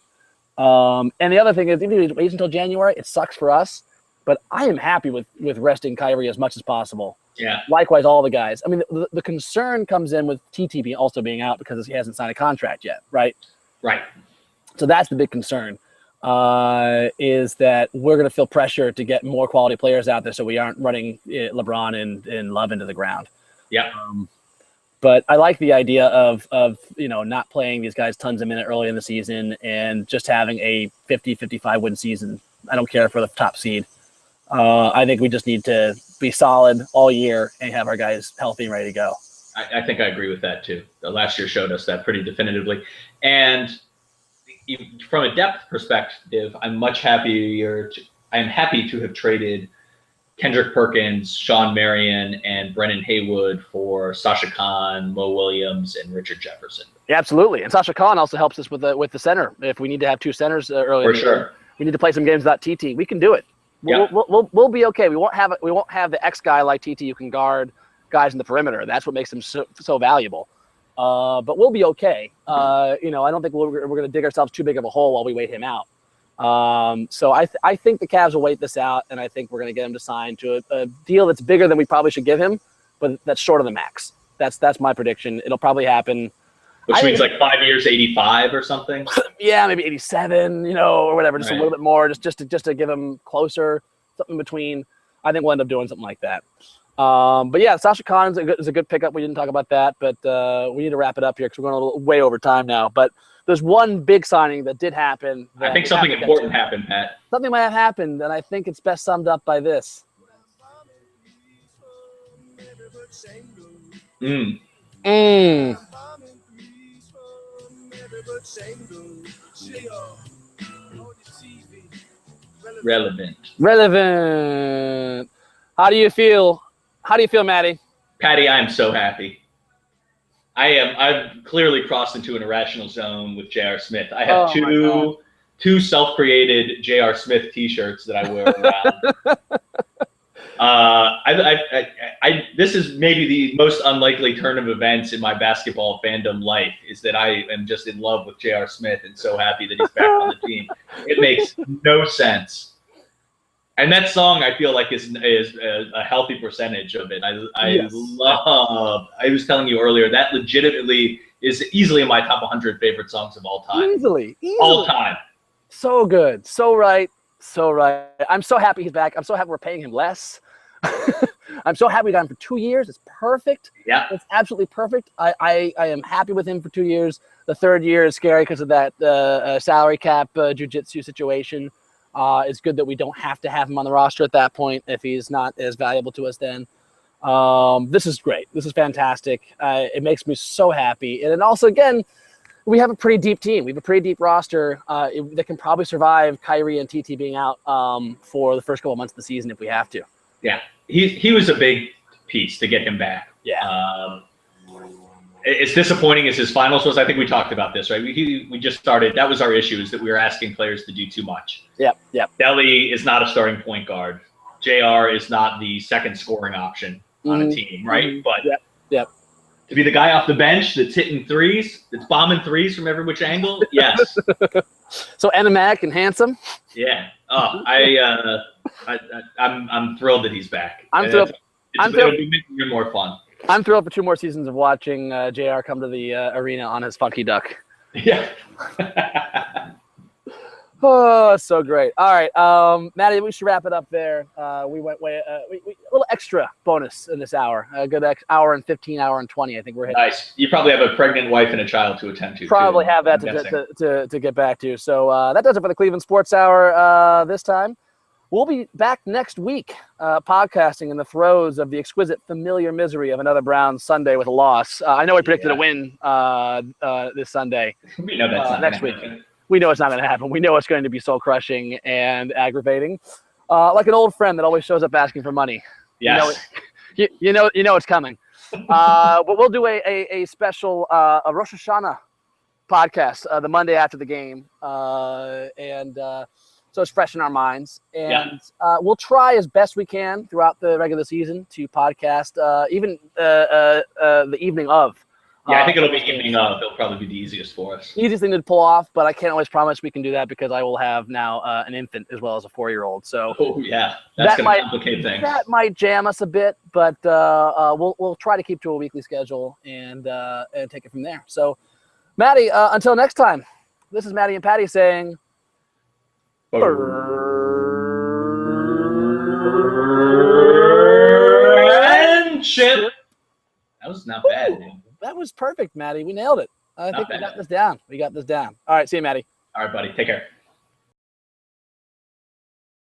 And the other thing is, if he waits until January, it sucks for us. But I am happy with resting Kyrie as much as possible. Yeah. Likewise, all the guys. I mean, the concern comes in with TT also being out because he hasn't signed a contract yet, right? Right. So that's the big concern. Is that we're going to feel pressure to get more quality players out there so we aren't running LeBron and Love into the ground. Yeah. But I like the idea of not playing these guys tons of minutes early in the season and just having a 50-55 win season. I don't care for the top seed. I think we just need to be solid all year and have our guys healthy and ready to go. I think I agree with that too. Last year showed us that pretty definitively. And from a depth perspective, I'm happy to have traded Kendrick Perkins, Sean Marion, and Brennan Haywood for Sasha Khan, Mo Williams, and Richard Jefferson. Yeah, absolutely. And Sasha Khan also helps us with the center. If we need to have two centers early, for sure, we need to play some games without TT. We can do it. We'll be okay. We won't have the X guy like TT who can guard guys in the perimeter. That's what makes him so valuable. But we'll be okay. I don't think we're going to dig ourselves too big of a hole while we wait him out. So I think the Cavs will wait this out, and I think we're going to get him to sign to a deal that's bigger than we probably should give him, but that's short of the max. That's my prediction. It'll probably happen. Which means like 5 years, 85 or something. Yeah, maybe 87, or whatever, just right. A little bit more, just to give him closer, something in between. I think we'll end up doing something like that. But yeah, Sasha Khan is a good pickup. We didn't talk about that, but we need to wrap it up here because we're going way over time now. But there's one big signing that did happen. I think something important happened, Pat. Something might have happened, and I think it's best summed up by this. Relevant. How do you feel? Matty? Patty, I am so happy. I've clearly crossed into an irrational zone with J.R. Smith. I have two self-created J.R. Smith T-shirts that I wear around. This is maybe the most unlikely turn of events in my basketball fandom life, is that I am just in love with J.R. Smith and so happy that he's back on the team. It makes no sense. And that song, I feel like, is a healthy percentage of it. I was telling you earlier, that legitimately is easily in my top 100 favorite songs of all time. Easily. All time. So good. So right. I'm so happy he's back. I'm so happy we're paying him less. I'm so happy we got him for 2 years. It's perfect. Yeah. It's absolutely perfect. I am happy with him for 2 years. The third year is scary because of that salary cap jiu-jitsu situation. It's good that we don't have to have him on the roster at that point if he's not as valuable to us then. This is great. This is fantastic. It makes me so happy. And then also, again, we have a pretty deep team. We have a pretty deep roster that can probably survive Kyrie and TT being out for the first couple of months of the season if we have to. Yeah, he was a big piece to get him back. Yeah. As disappointing as his finals was, I think we talked about this, right? We just started. That was our issue, is that we were asking players to do too much. Yep. Deli is not a starting point guard. JR is not the second scoring option on a team, right? But yep. To be the guy off the bench that's hitting threes, that's bombing threes from every which angle, yes. So enigmatic and handsome. Yeah. Oh, I'm thrilled that he's back. I'm thrilled. It'll be making it more fun. I'm thrilled for 2 more seasons of watching JR come to the arena on his funky duck. Yeah. Oh, so great. All right, Matty, we should wrap it up there. We went a little extra bonus in this hour. A good hour and 15, hour and 20. I think we're hitting. Nice. You probably have a pregnant wife and a child to attend to. Probably too, have that to get back to. So that does it for the Cleveland Sports Hour this time. We'll be back next week podcasting in the throes of the exquisite familiar misery of another Browns Sunday with a loss. I know we predicted a win this Sunday. We know that's not next week. We know it's not going to happen. We know it's going to be soul-crushing and aggravating, like an old friend that always shows up asking for money. Yes. You know it's coming. But we'll do a special a Rosh Hashanah podcast the Monday after the game, so it's fresh in our minds. And we'll try as best we can throughout the regular season to podcast even the evening of. Yeah, I think it'll be evening of. It'll probably be the easiest for us. Easiest thing to pull off, but I can't always promise we can do that because I will have now an infant as well as a 4-year-old. So that's going to complicate things. That might jam us a bit, but we'll try to keep to a weekly schedule and take it from there. So, Matty, until next time, this is Matty and Patty saying. Friendship. That was not bad, dude. That was perfect, Matty. We nailed it. I think we got this down. All right, see you, Matty. All right, buddy. Take care.